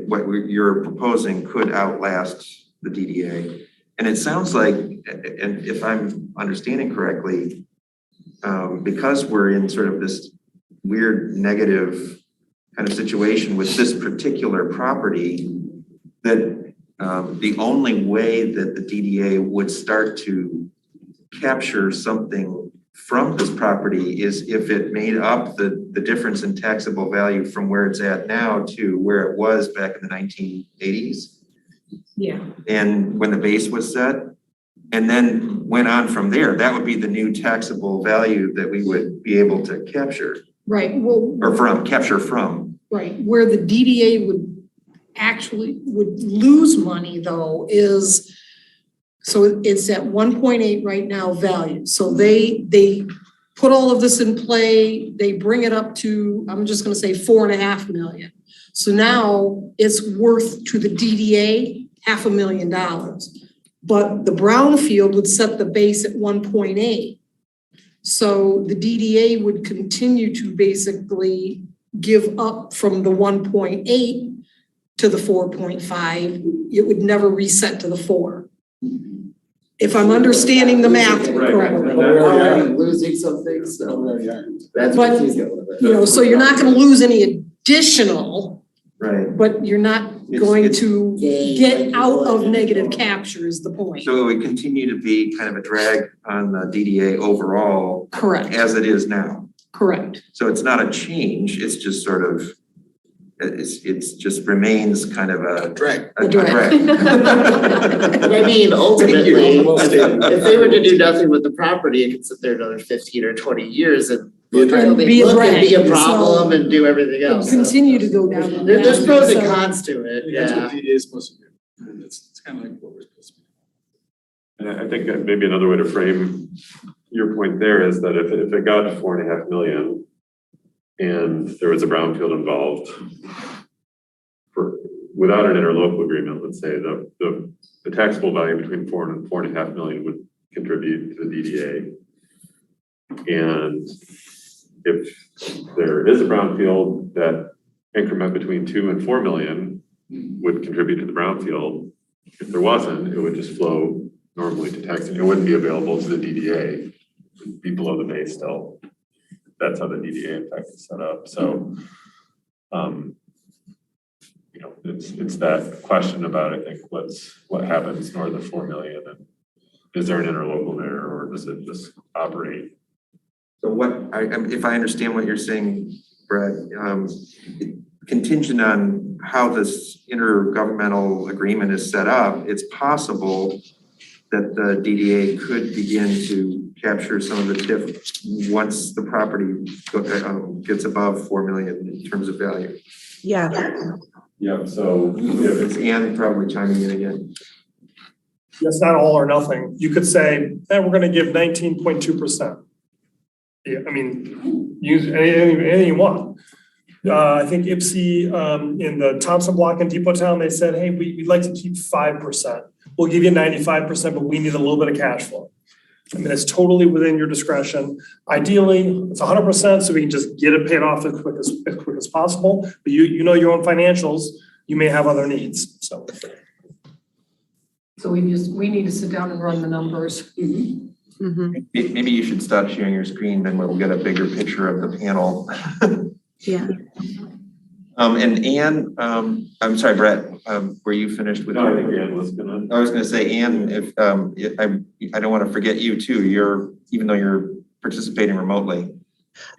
what you're proposing could outlast the DDA. And it sounds like, and if I'm understanding correctly, because we're in sort of this weird negative kind of situation with this particular property, that the only way that the DDA would start to capture something from this property is if it made up the difference in taxable value from where it's at now to where it was back in the 1980s. Yeah. And when the base was set, and then went on from there. That would be the new taxable value that we would be able to capture. Right, well. Or capture from. Right, where the DDA would lose money though is, so it's at 1.8 right now value. So they put all of this in play, they bring it up to, I'm just gonna say 4.5 million. So now it's worth to the DDA $500,000. But the brownfield would set the base at 1.8. So the DDA would continue to basically give up from the 1.8 to the 4.5. It would never reset to the 4. If I'm understanding the math correctly. We're already losing something, so that's But, what he's going with. You know, so you're not gonna lose any additional, Right. but you're not It's- going it's- to get out of negative capture is the point. So it would continue to be kind of a drag on the DDA overall Correct, as it is now. correct. So it's not a change, it's just sort of, it's just remains kind of a Drag. a A drag. I mean, ultimately, Well stated. if they were to do nothing with the property, it could sit there another 15 or 20 years and Be a drag. look Be a and be a drag, problem so- and do everything else. It'll continue to go down. the There's path, pros and so- cons to it, That's yeah. what DDA is supposed to do. And it's kind of like what we're supposed to do. And I think that maybe another way to frame your point there is that if it got to 4.5 million and there was a brownfield involved, without an interlocal agreement, let's say the taxable value between 4 and 4.5 million would contribute to the DDA. And if there is a brownfield, that increment between 2 and 4 million would contribute to the brownfield. If there wasn't, it would just flow normally to taxing. It wouldn't be available to the DDA. It would be below the base still. That's how the DDA in fact is set up. So, you know, it's that question about, I think, what happens north of 4 million, and is there an interlocal there, or does it just operate? So if I understand what you're saying, Brett, contingent on how this intergovernmental agreement is set up, it's possible that the DDA could begin to capture some of the TIF once the property gets above 4 million in terms of value. Yeah. Yeah, so It's Ann probably chiming in again. It's not all or nothing. You could say, we're gonna give 19.2%. Yeah, I mean, use anything you want. I think IPSI, in the Thompson block in Depot Town, they said, hey, we'd like to keep 5%. We'll give you 95%, but we need a little bit of cash flow. I mean, it's totally within your discretion. Ideally, it's 100%, so we can just get it paid off as quick as possible. But you know your own financials, you may have other needs, so. So we need to sit down and run the numbers. Mhm. Maybe you should stop sharing your screen, then we'll get a bigger picture of the panel. Yeah. And Ann, I'm sorry, Brett, were you finished with? No, I think Ann was gonna. I was gonna say, Ann, if, I don't wanna forget you too, even though you're participating remotely.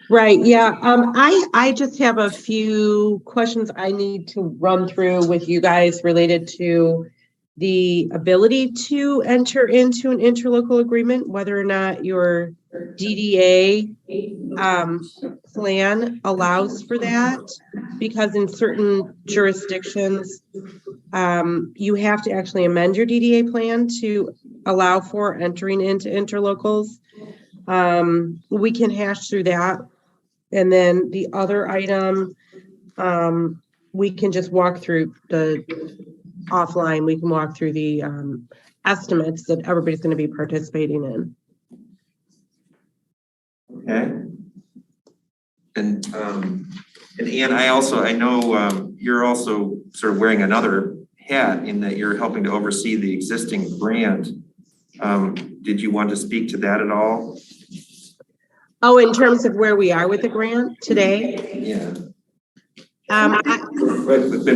Right, yeah. I just have a few questions I need to run through with you guys related to the ability to enter into an interlocal agreement, whether or not your DDA plan allows for that. Because in certain jurisdictions, you have to actually amend your DDA plan to allow for entering into interlocals. We can hash through that. And then the other item, we can just walk through the offline. We can walk through the estimates that everybody's going to be participating in. Okay. And Ann, I know you're also sort of wearing another hat in that you're helping to oversee the existing grant. Did you want to speak to that at all? Oh, in terms of where we are with the grant today? Yeah. But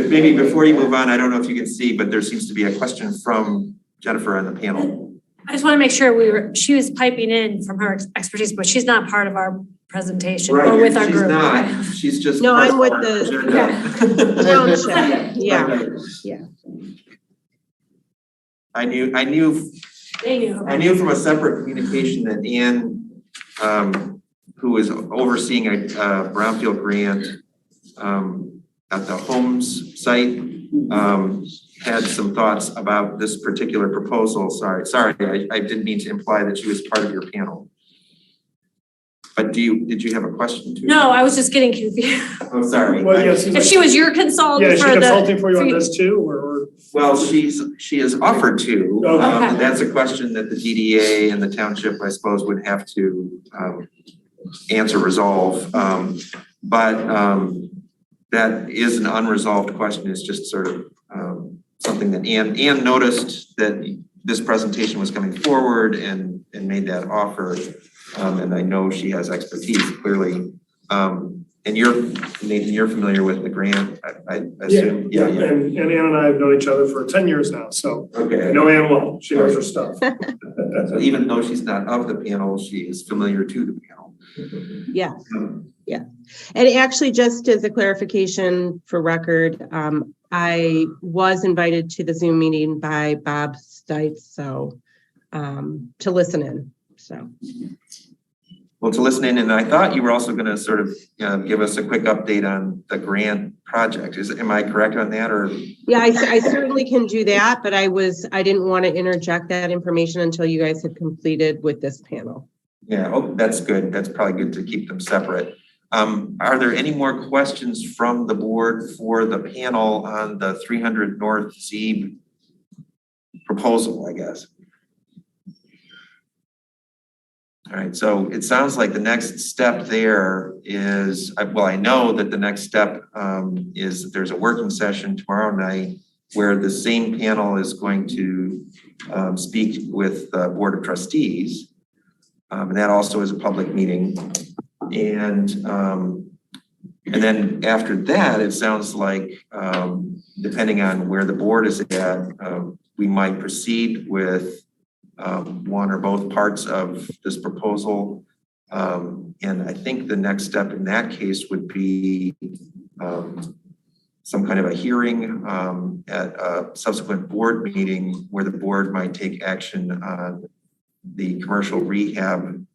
maybe before you move on, I don't know if you can see, but there seems to be a question from Jennifer on the panel. I just want to make sure she was piping in from her expertise, but she's not part of our presentation or with our group. She's not, she's just. No, part I'm of with our the agenda. township. Yeah, yeah. I knew They knew. from a separate communication that Ann, who is overseeing a brownfield grant at the Homes site, had some thoughts about this particular proposal. Sorry, I didn't mean to imply that she was part of your panel. But did you have a question too? No, I was just getting confused. Oh, sorry. Well, yes, If she was your consultant Yeah, is she for the. consulting for you on this too, or? Well, she has offered to. Okay. That's a question that the DDA and the township, I suppose, would have to resolve. That is an unresolved question. It's just sort of something that Ann noticed that this presentation was coming forward and made that offer. And I know she has expertise clearly. And Nathan, you're familiar with the grant, I assume? Yeah. And Ann and I have known each other for 10 years now, so Okay. I know Ann well. She knows her stuff. So even though she's not of the panel, she is familiar to the panel. Yeah, yeah. And actually, just as a clarification for record, I was invited to the Zoom meeting by Bob Stites, so to listen in, so. Well, to listen in, and I thought you were also going to sort of give us a quick update on the grant project. Am I correct on that, or? Yeah, I certainly can do that, but I didn't want to interject that information until you guys had completed with this panel. Yeah, oh, that's good. That's probably good to keep them separate. Are there any more questions from the board for the panel on the 300 North Zeeb proposal, I guess? All right, so it sounds like the next step there is, well, I know that the next step is that there's a working session tomorrow night where the same panel is going to speak with the Board of Trustees. And that also is a public meeting. And then after that, it sounds like, depending on where the board is at, we might proceed with one or both parts of this proposal. And I think the next step in that case would be some kind of a hearing at a subsequent board meeting where the board might take action on the commercial rehab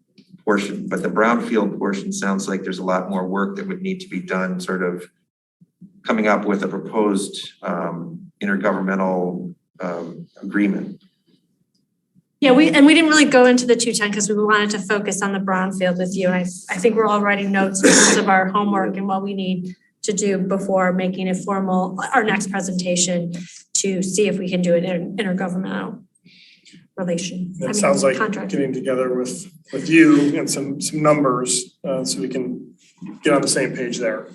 portion. But the brownfield portion sounds like there's a lot more work that would need to be done, sort of coming up with a proposed intergovernmental agreement. Yeah, we didn't really go into the 210 because we wanted to focus on the brownfield with you. I think we're all writing notes because of our homework and what we need to do before making a formal, our next presentation to see if we can do an intergovernmental relation. It sounds like getting together with you and some numbers so we can get on the same page there.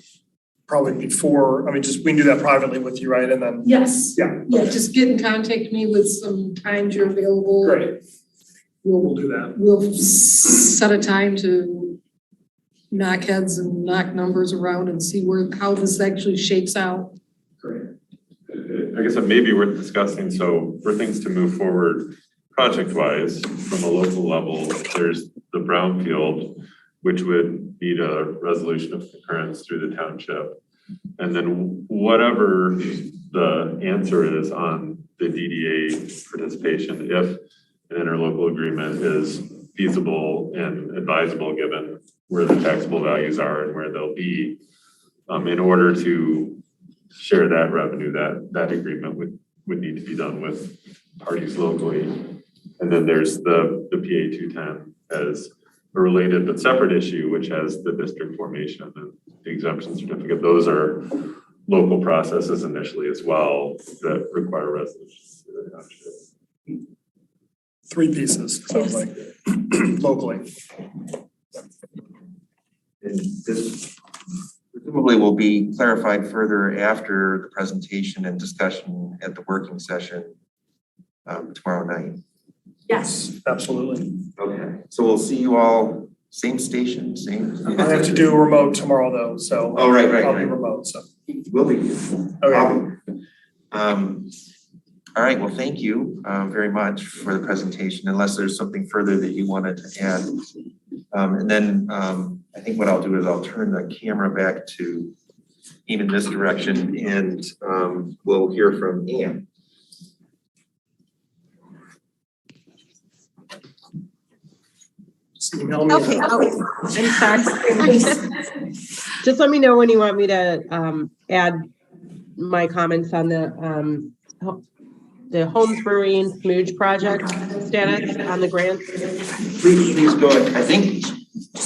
Probably before, we can do that privately with you, right? And then. Yes. Yeah. Yeah, just get in contact with me with some times you're available. Great. We'll do that. We'll set a time to knock heads and knock numbers around and see how this actually shakes out. Great. I guess it may be worth discussing. So for things to move forward project-wise from a local level, there's the brownfield, which would need a resolution of concurrence through the township. And then whatever the answer is on the DDA participation, if an interlocal agreement is feasible and advisable given where the taxable values are and where they'll be, in order to share that revenue, that agreement would need to be done with parties locally. And then there's the PA 210 as a related but separate issue, which has the district formation and the exemption certificate. Those are local processes initially as well that require resolutions to the township. 3 pieces, sounds like, locally. And this presumably will be clarified further after the presentation and discussion at the working session tomorrow night. Yes. Absolutely. Okay, so we'll see you all, same station, same. I have to do a remote tomorrow though, so. Oh, right. I'll be remote, so. Will be. Okay. All right, well, thank you very much for the presentation, unless there's something further that you wanted to add. And then I think what I'll do is I'll turn the camera back to aim in this direction and we'll hear from Ann. Okay, I'm sorry. Just let me know when you want me to add my comments on the Holmes Brewing Smooge project status on the grant. Please go ahead. I think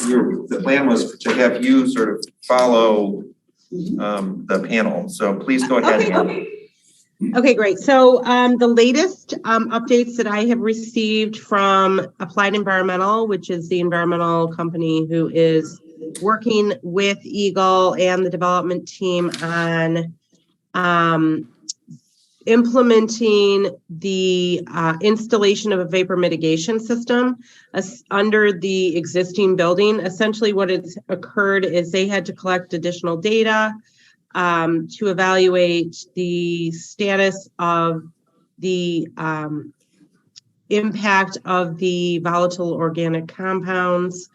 the plan was to have you sort of follow the panel, so please go ahead. Okay, great. So the latest updates that I have received from Applied Environmental, which is the environmental company who is working with Eagle and the development team on implementing the installation of a vapor mitigation system under the existing building. Essentially what has occurred is they had to collect additional data to evaluate the status of the impact of the volatile organic compounds.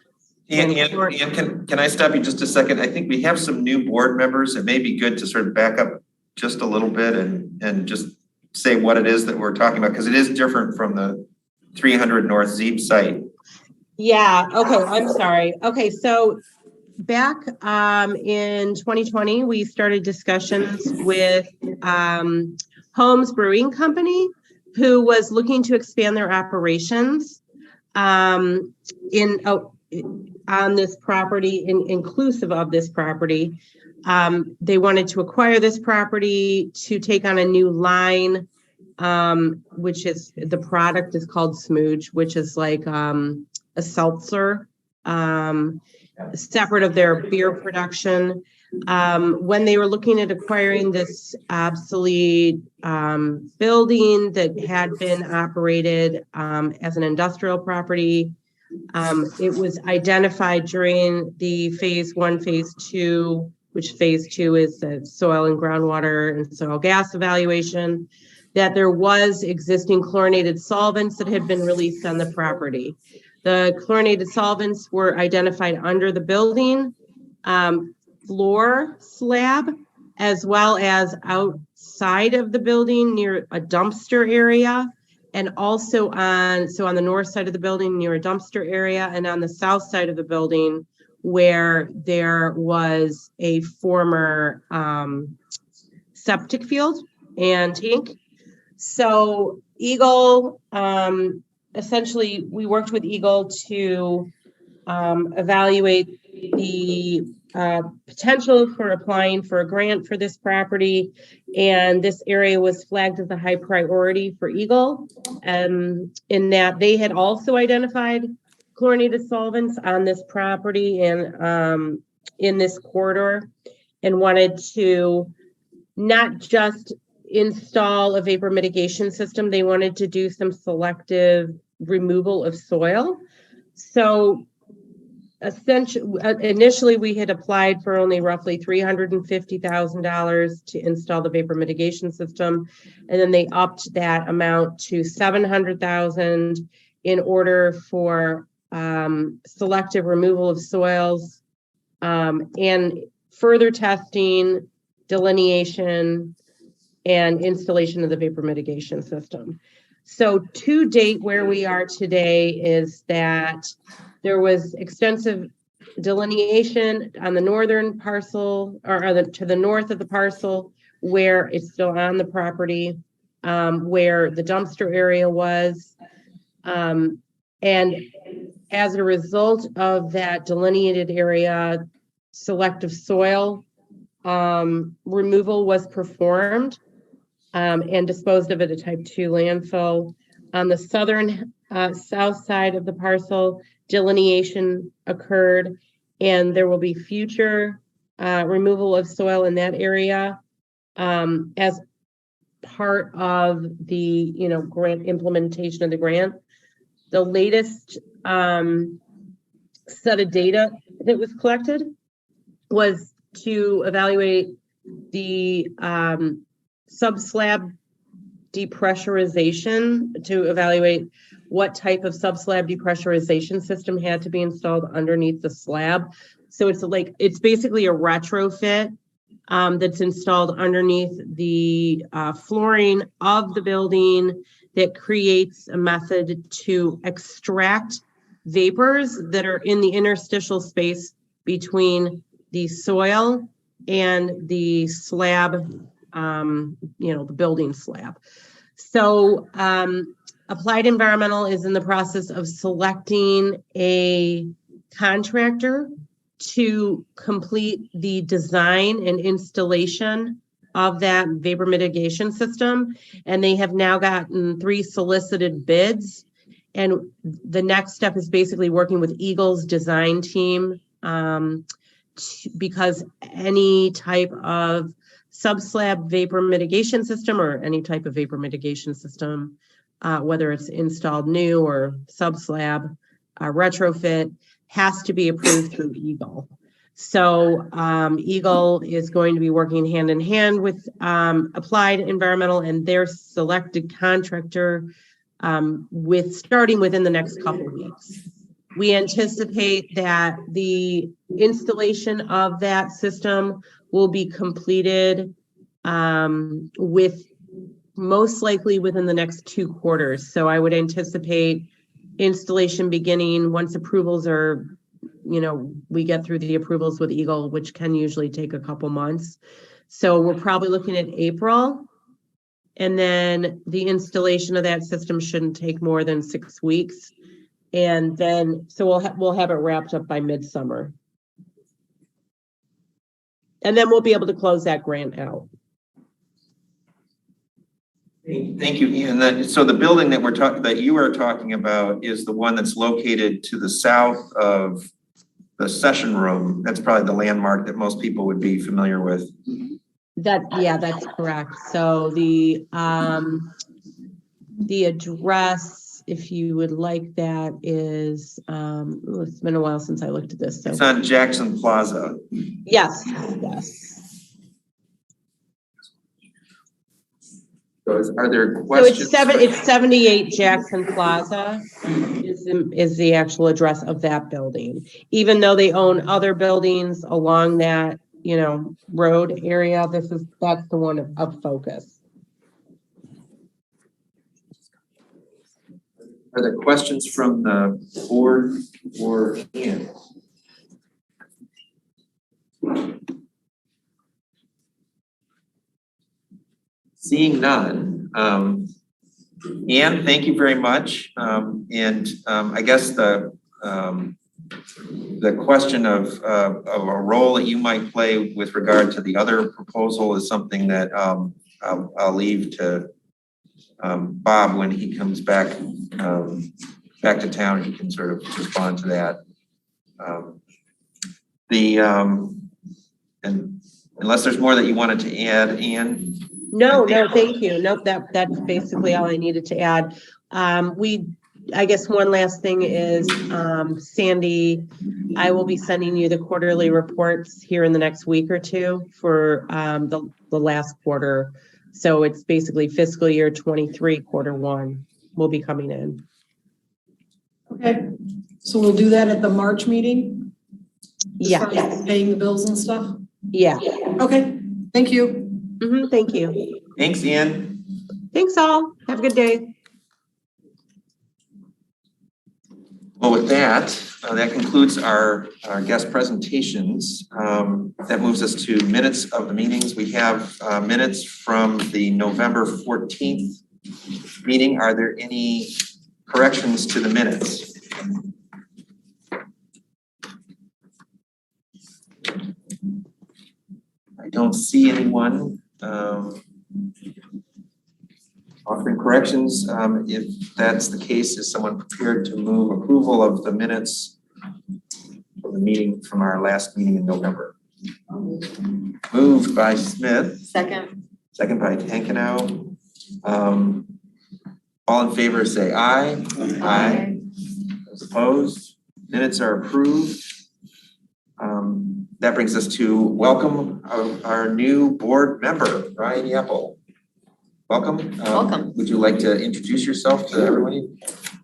And can I stop you just a second? I think we have some new board members. It may be good to sort of back up just a little bit and just say what it is that we're talking about, because it is different from the 300 North Zeeb site. Yeah, okay, I'm sorry. Okay, so back in 2020, we started discussions with Holmes Brewing Company, who was looking to expand their operations on this property, inclusive of this property. They wanted to acquire this property to take on a new line, which is, the product is called Smooge, which is like a seltzer, separate of their beer production. When they were looking at acquiring this obsolete building that had been operated as an industrial property, it was identified during the phase 1, phase 2, which phase 2 is the soil and groundwater and soil gas evaluation, that there was existing chlorinated solvents that had been released on the property. The chlorinated solvents were identified under the building floor slab, as well as outside of the building near a dumpster area, and also on the north side of the building near a dumpster area, and on the south side of the building where there was a former septic field and tank. So Eagle, essentially, we worked with Eagle to evaluate the potential for applying for a grant for this property. And this area was flagged as a high priority for Eagle, in that they had also identified chlorinated solvents on this property and in this corridor, and wanted to not just install a vapor mitigation system, they wanted to do some selective removal of soil. So essentially, initially we had applied for only roughly $350,000 to install the vapor mitigation system, and then they upped that amount to $700,000 in order for selective removal of soils and further testing, delineation, and installation of the vapor mitigation system. So to date, where we are today is that there was extensive delineation on the northern parcel, or to the north of the parcel, where it's still on the property, where the dumpster area was. And as a result of that delineated area, selective soil removal was performed and disposed of at a type 2 landfill. On the southern south side of the parcel, delineation occurred, and there will be future removal of soil in that area as part of the grant implementation of the grant. The latest set of data that was collected was to evaluate the subslab depressurization, to evaluate what type of subslab depressurization system had to be installed underneath the slab. So it's basically a retrofit that's installed underneath the flooring of the building that creates a method to extract vapors that are in the interstitial space between the soil and the slab, the building slab. So Applied Environmental is in the process of selecting a contractor to complete the design and installation of that vapor mitigation system. And they have now gotten 3 solicited bids. And the next step is basically working with Eagle's design team, because any type of sub-slab vapor mitigation system or any type of vapor mitigation system, whether it's installed new or sub-slab, retrofit, has to be approved through Eagle. So Eagle is going to be working hand in hand with Applied Environmental and their selected contractor starting within the next couple of weeks. We anticipate that the installation of that system will be completed with most likely within the next 2 quarters. So I would anticipate installation beginning once approvals are, we get through the approvals with Eagle, which can usually take a couple months. So we're probably looking at April. And then the installation of that system shouldn't take more than 6 weeks. And then, so we'll have it wrapped up by midsummer. And then we'll be able to close that grant out. Thank you, Ian. So the building that you are talking about is the one that's located to the south of the session room. That's probably the landmark that most people would be familiar with. That's correct. So the address, if you would like that, is it's been a while since I looked at this. So it's on Jackson Plaza. Yes. So are there questions? So it's 78 Jackson Plaza is the actual address of that building. Even though they own other buildings along that, road area, that's the one of focus. Are there questions from the board or Ian? Seeing none, Anne, thank you very much. I guess the question of a role that you might play with regard to the other proposal is something that I'll leave to Bob when he comes back to town. He can sort of respond to that. And unless there's more that you wanted to add, Anne. No, thank you. Nope, that's basically all I needed to add. I guess one last thing is, Sandy, I will be sending you the quarterly reports here in the next week or 2 for the last quarter. So it's basically fiscal year 23, quarter 1 will be coming in. Okay, so we'll do that at the March meeting? Yeah. Paying the bills and stuff? Yeah. Okay, thank you. Thank you. Thanks, Ian. Thanks all. Have a good day. Well, with that, that concludes our guest presentations. That moves us to minutes of the meetings. We have minutes from the November 14th meeting. Are there any corrections to the minutes? I don't see anyone offering corrections. If that's the case, is someone prepared to move approval of the minutes from the meeting from our last meeting in November? Moved by Smith. Second by Tankenow. All in favor say aye. Aye. Those opposed? Minutes are approved. That brings us to welcome our new board member, Ryan Yapple. Welcome. Welcome. Would you like to introduce yourself to everybody?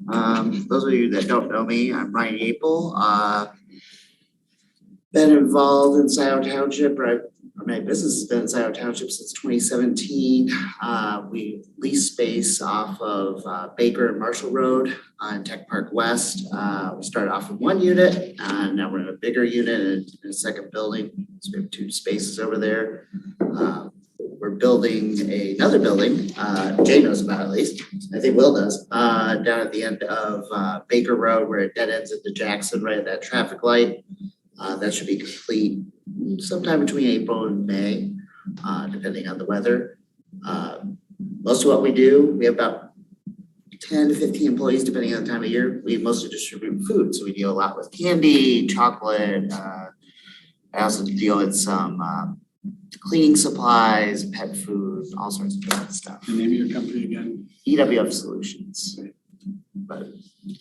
Those of you that don't know me, I'm Ryan Apel. Been involved in Scio Township, my business has been in Scio Township since 2017. We lease space off of Baker and Marshall Road on Tech Park West. We started off with 1 unit, and now we're in a bigger unit in a second building. So we have 2 spaces over there. we're building another building, Jay knows about at least, I think Will does, down at the end of Baker Road where it dead ends into Jackson, right at that traffic light. That should be complete sometime between April and May, depending on the weather. Most of what we do, we have about 10 to 15 employees, depending on the time of year. We mostly distribute food, so we deal a lot with candy, chocolate. I also deal with some cleaning supplies, pet food, all sorts of different stuff. The name of your company again? EWF Solutions. But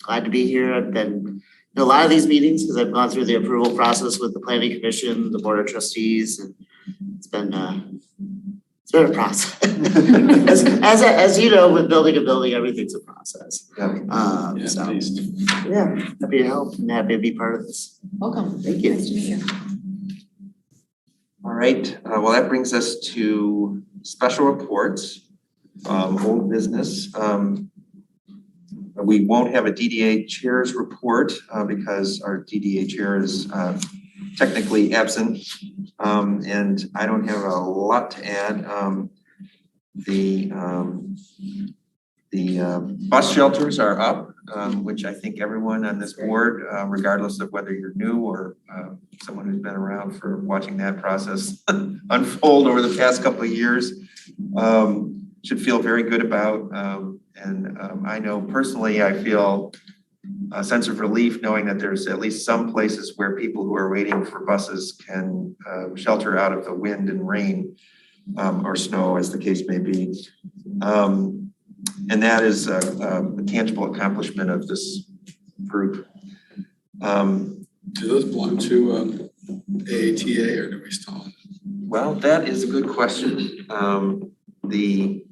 glad to be here. I've been in a lot of these meetings because I've gone through the approval process with the planning commission, the board of trustees, and it's been a process. as you know, with building a building, everything's a process. Please. Yeah, happy to help and happy to be part of this. Welcome. Thank you. Nice to meet you. All right, well, that brings us to special reports, old business. We won't have a DDA chair's report because our DDA chair is technically absent. And I don't have a lot to add. The bus shelters are up, which I think everyone on this board, regardless of whether you're new or someone who's been around for watching that process unfold over the past couple of years, should feel very good about. I know personally, I feel a sense of relief knowing that there's at least some places where people who are waiting for buses can shelter out of the wind and rain or snow, as the case may be. And that is a tangible accomplishment of this group. Do those belong to AATA or do we still? Well, that is a good question. The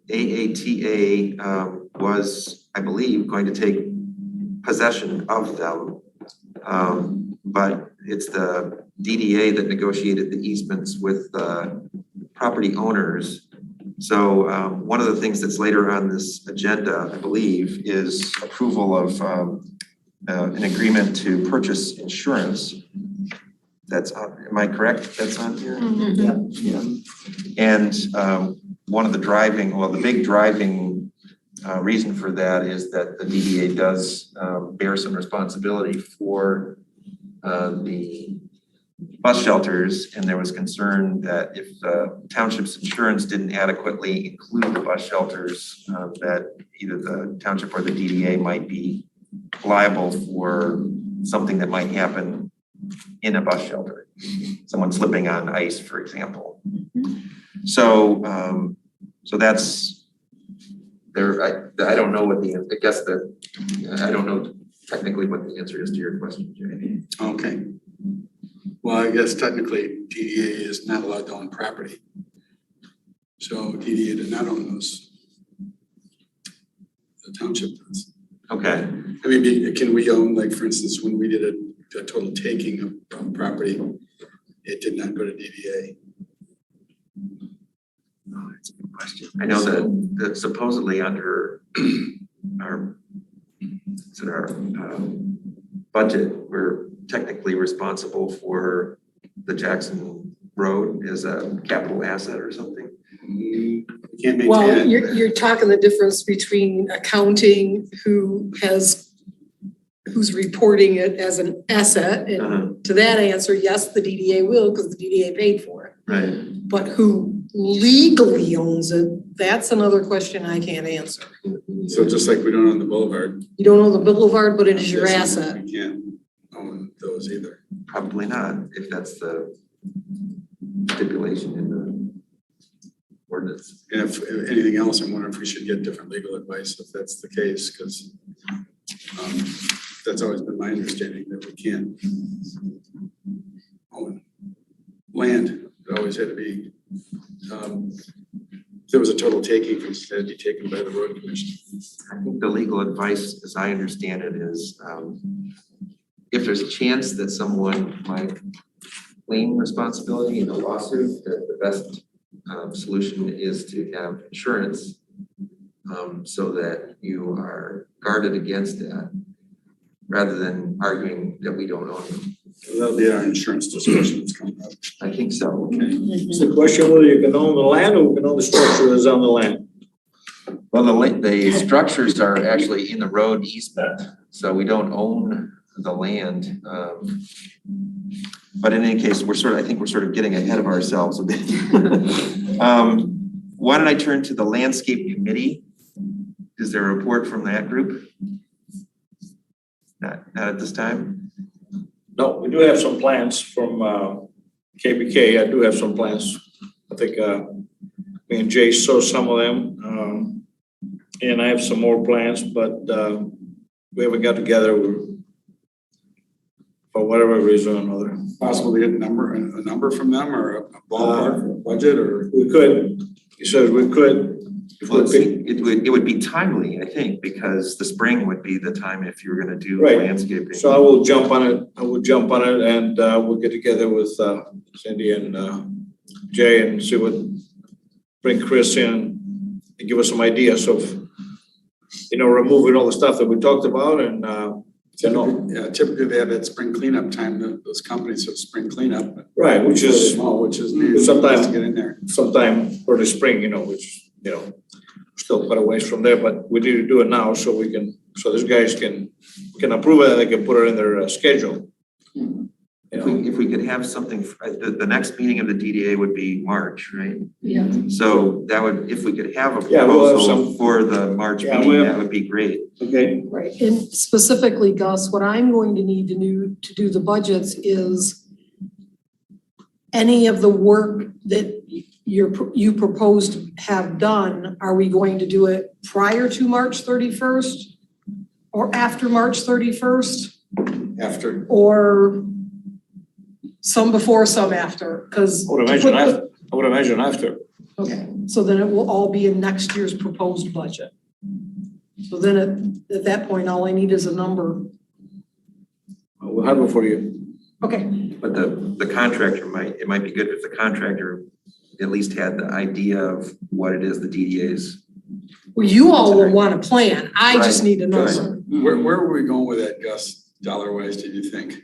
AATA was, I believe, going to take possession of them. But it's the DDA that negotiated the easements with the property owners. So one of the things that's later on this agenda, I believe, is approval of an agreement to purchase insurance. That's on, am I correct? That's on here? Mm-hmm. Yeah. And one of the the big driving reason for that is that the DDA does bear some responsibility for the bus shelters, and there was concern that if the township's insurance didn't adequately include the bus shelters, that either the township or the DDA might be liable for something that might happen in a bus shelter, someone slipping on ice, for example. So, so that's there. I don't know what I don't know technically what the answer is to your question, Jay. Okay. Well, I guess technically DDA is not allowed to own property. So DDA did not own those. The township does. Okay. I mean, can we own, like, for instance, when we did a total taking of property, it did not go to DDA. Oh, that's a good question. I know that supposedly under our budget, we're technically responsible for the Jackson Road as a capital asset or something. We can't maintain Well, it. you're talking the difference between accounting who's reporting it as an asset. And to that answer, yes, the DDA will, because the DDA paid for it. Right. But who legally owns it, that's another question I can't answer. So just like we don't own the boulevard. You don't own the boulevard, but it is your yes, asset. We can't own those either. Probably not, if that's the stipulation in the ordinance. And if anything else, I'm wondering if we should get different legal advice if that's the case, because that's always been my understanding that we can't own land. It always had to be, there was a total taking, it had to be taken by the road commission. I think the legal advice, as I understand it, is if there's a chance that someone might claim responsibility in a lawsuit, that the best solution is to have insurance so that you are guarded against that, rather than arguing that we don't own them. That'll be our insurance discussion that's coming up. I think so. Okay. It's the question whether you can own the land or you can own the structure that's on the land. Well, the structures are actually in the road easement, so we don't own the land. But in any case, I think we're sort of getting ahead of ourselves a bit. Why don't I turn to the landscape committee? Is there a report from that group? Not at this time? No, we do have some plans from KBK. I do have some plans. I think me and Jay saw some of them. And I have some more plans, but we haven't got together for whatever reason or another. Possible to get a number from them or a ballpark budget or? We could. He says we could. Well, it would be timely, I think, because the spring would be the time if you were gonna do Right. landscaping. So I will jump on it. And we'll get together with Cindy and Jay and see bring Chris in and give us some ideas of, removing all the stuff that we talked about and, Typically they have that spring cleanup time, those companies have spring cleanup. right, which is Small, which is needed Sometimes- to get in there. sometime early spring, which, still quite a ways from there, but we need to do it now so these guys can approve it and they can put it in their schedule. If we could have something, the next meeting of the DDA would be March, right? Yeah. So that would, if we could have a Yeah, we'll have proposal some- for the March Yeah, meeting, we'll- that would be great. Okay. Right, and specifically, Gus, what I'm going to need to do the budgets is any of the work that you proposed to have done, are we going to do it prior to March 31st? Or after March 31st? After. Or some before, some after, because. I would imagine after. Okay, so then it will all be in next year's proposed budget. So then at that point, all I need is a number. We'll have it for you. Okay, But the contractor it might be good if the contractor at least had the idea of what it is the DDA's. well, you all will want a plan, I just Right, need a number. Where were we going with that, Gus, dollar wise, did you think?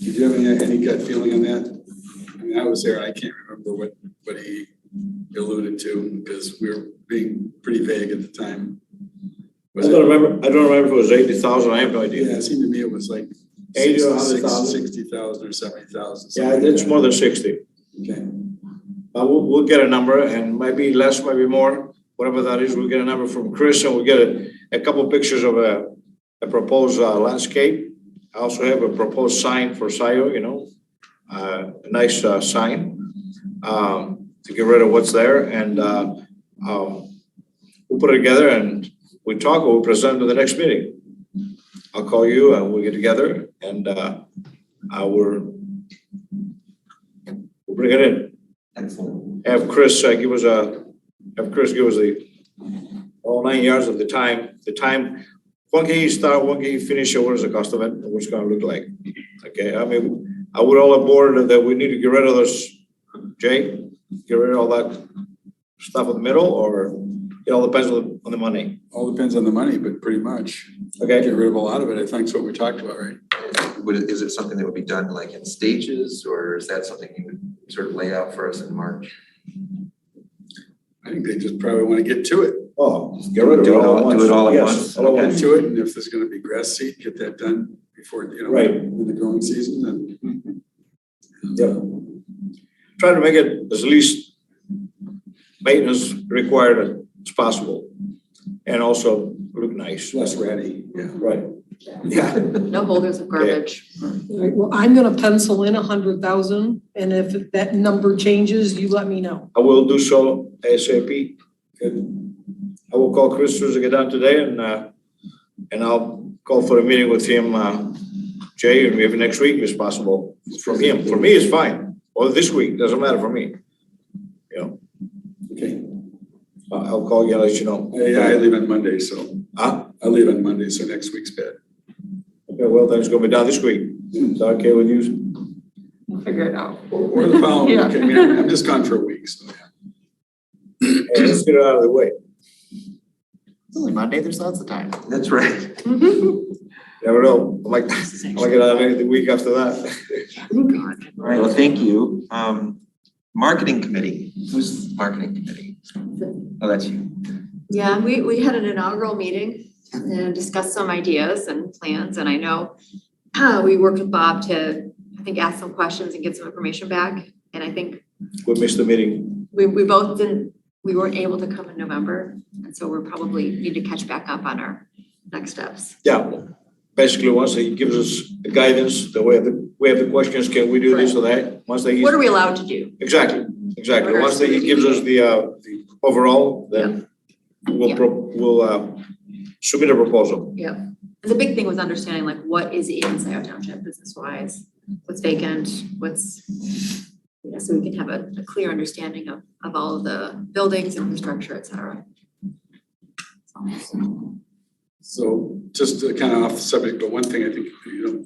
Did you have any gut feeling on that? I mean, I was there, I can't remember what he alluded to, because we were being pretty vague at the time. I don't remember if it was 80,000, I have no Yeah, idea. it seemed to me it was like 80 or 100,000. 60,000 or 70,000. Yeah, it's more than 60. Okay. We'll get a number and maybe less, maybe more, whatever that is, we'll get a number from Chris and we'll get a couple pictures of a proposed landscape. I also have a proposed sign for Scio, a nice sign to get rid of what's there and we'll put it together and we talk, we'll present to the next meeting. I'll call you and we'll get together and we'll bring it in. Excellent. Have Chris give us the all 9 yards of the time. When can you start, when can you finish, what is the cost of it, and what's it gonna look like? Okay, I mean, are we all aboard that we need to get rid of those, Jay? Get rid of all that stuff in the middle, or it all depends on the money? All depends on the money, but pretty much. Okay, Get rid of a lot of it, I think is what we talked about, right? Is it something that would be done like in stages, or is that something you would sort of lay out for us in March? I think they just probably want to get to it. oh, get rid of it Do it all at all- once. do it all at Yes, once. all at Okay. once. To it, and if there's gonna be grass seed, get that done before, Right. in the growing season, and. Yeah. Try to make it as least maintenance required as possible, and also look nice. Less ratty, yeah. Right. Yeah. No holders of garbage. All right, well, I'm gonna pencil in 100,000, and if that number changes, you let me know. I will do so ASAP. I will call Chris to get down today and I'll call for a meeting with him, Jay, and maybe next week if possible. From him, for me, it's fine. Or this week, doesn't matter for me. Okay. I'll call you, I'll let you know. Yeah, I leave on Monday, so. Huh? I leave on Monday, so next week's bad. Okay, well, then it's gonna be done this week. Is that okay with you? We'll figure it out. Or the following Yeah. week, I mean, I'm just gone for a week, so. Hey, let's get it out of the way. It's only Monday, there's lots of time. That's right. Never know, I might get out of it the week after that. All right, well, thank you. Marketing committee, who's marketing committee? Oh, that's you. Yeah, we had an inaugural meeting and discussed some ideas and plans, and I know we worked with Bob to, I think, ask some questions and get some information back. And I think We missed the meeting. we both we weren't able to come in November, and so we're probably need to catch back up on our next steps. Yeah, basically, once he gives us the guidance, the way the questions, can we do this or that? Once they. What are we allowed to do? Exactly. What are Once he gives us the overall, then we'll submit a proposal. Yeah. The big thing was understanding like what is in Scio Township business wise, what's vacant, so we can have a clear understanding of all of the buildings, infrastructure, et cetera. So just to kind of off the subject, but one thing I think,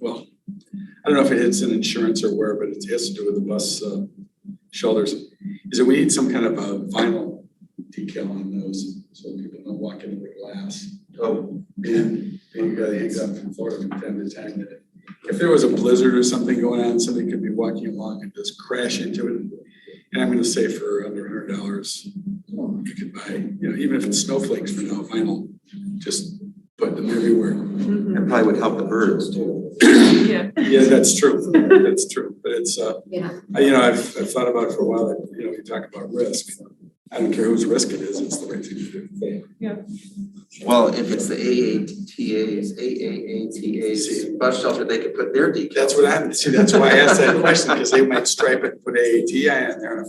well, I don't know if it hits in insurance or where, but it has to do with the bus shelters, is that we need some kind of a vinyl decal on those so people don't walk into the glass. Oh. And you got hangs out from Florida from time to time. That if there was a blizzard or something going on, somebody could be walking along and just crash into it. And I'm going to say for under $100, you could buy, even if it's snowflakes for now, vinyl, just put them everywhere. It probably would help the birds too. Yeah. Yeah, that's true. That's true. But it's, Yeah. I've thought about it for a while that, you talk about risk. I don't care whose risk it is, it's the right thing to do. Yeah. Well, if it's the AATA's bus shelter, they could put their decal. That's why I asked that question, because they might stripe it and put AATI in there and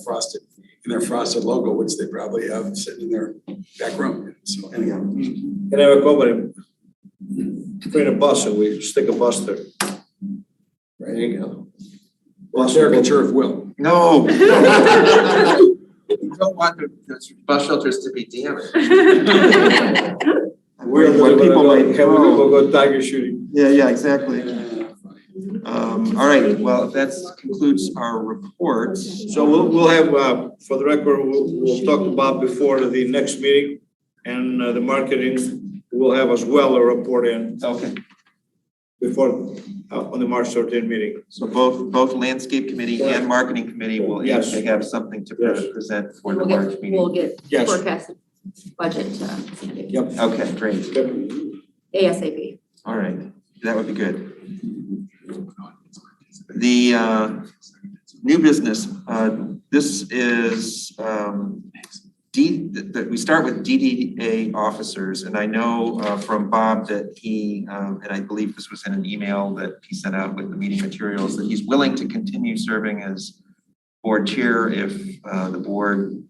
their frosted logo, which they probably have sitting in their back room. So anyhow. Can I have a company bring a bus and we stick a bus there? There you go. Well, caricature of Will. No. We don't want the bus shelters to be damaged. What people might go tiger shooting. Yeah, exactly. All right, well, that concludes our reports. So we'll have, for the record, we'll talk to Bob before the next meeting, and the marketing will have as well a report in. Okay. Before, on the March 13th meeting. So both landscape committee and marketing committee will Yes. have something to present for the We'll March get, meeting. we'll get Yes. forecasted budget to Sandy. Yep. Okay, great. ASAP. All right, that would be good. The new business, this is that we start with DDA officers, and I know from Bob that he, and I believe this was in an email that he sent out with the meeting materials, that he's willing to continue serving as board chair if the board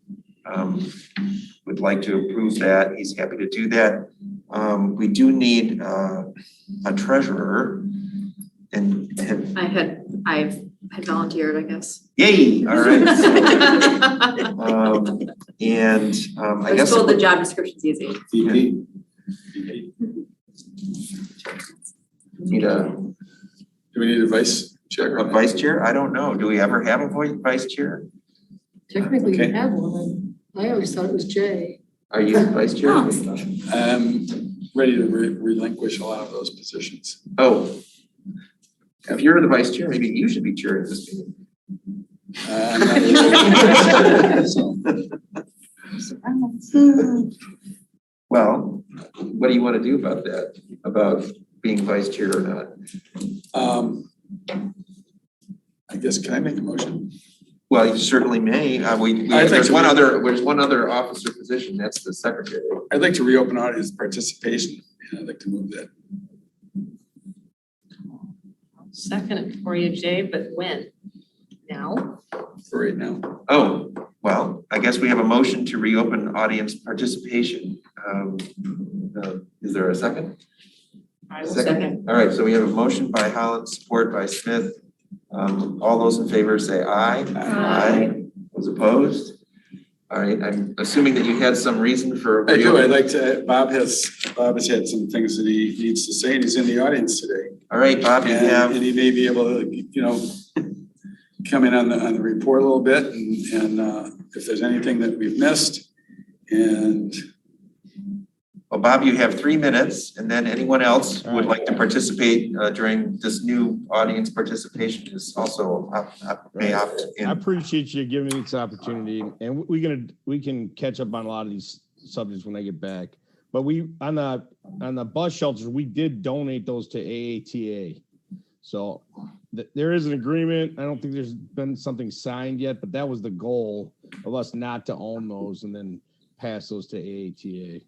would like to approve that. He's happy to do that. We do need a treasurer, and I've volunteered, I guess. yay, all right. I I guess. was told the job description's easy. VP. Need Do we need a vice chair? a vice chair? I don't know. Do we ever have a vice chair? Technically, Okay. you have one. I always thought it was Jay. Are you the vice chair? I'm ready to relinquish a lot of those positions. Oh. If you're the vice chair, maybe you should be chairing this meeting. I'm not really sure. So, Well, what do you want to do about that? About being vice chair or not? I guess, can I make a motion? Well, you certainly may. There's one other officer position. That's the secretary. I'd like to reopen audience participation, and I'd like to move that. Second it for you, Jay, but when? Now? For right now. Oh, well, I guess we have a motion to reopen audience participation. Is there a second? I will second. All right, so we have a motion by Holland, support by Smith. All those in favor say aye. Aye. Those opposed? All right, I'm assuming that you had some reason for. I do. I'd like to, Bob has had some things that he needs to say, and he's in the audience today. All right, Bob, you have. And he may be able to, come in on the report a little bit, and if there's anything that we've missed, and Well, Bob, you have 3 minutes, and then anyone else who would All right. like to participate during this new audience participation is also may opt I in. appreciate you giving me this opportunity, and we can catch up on a lot of these subjects when I get back. But we on the bus shelters, we did donate those to AATA. So there is an agreement. I don't think there's been something signed yet, but that was the goal of us not to own those and then pass those to AATA.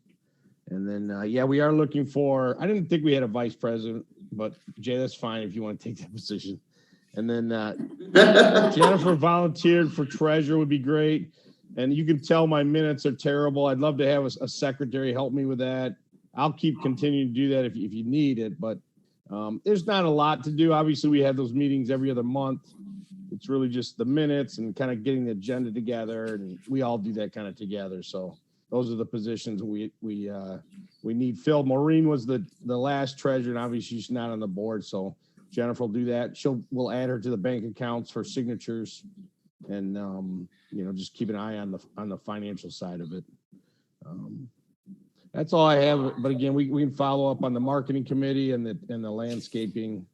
And then, yeah, we are looking for, I didn't think we had a vice president, but Jay, that's fine if you want to take that position. And then Jennifer volunteered for treasurer would be great. And you can tell my minutes are terrible. I'd love to have a secretary help me with that. I'll keep continuing to do that if you need it, but there's not a lot to do. Obviously, we have those meetings every other month. It's really just the minutes and kind of getting the agenda together, and we all do that kind of together. So those are the positions we need filled. Maureen was the last treasurer, and obviously she's not on the board, so Jennifer will do that. We'll add her to the bank accounts for signatures, and just keep an eye on the financial side of it. That's all I have. But again, we can follow up on the marketing committee and the landscaping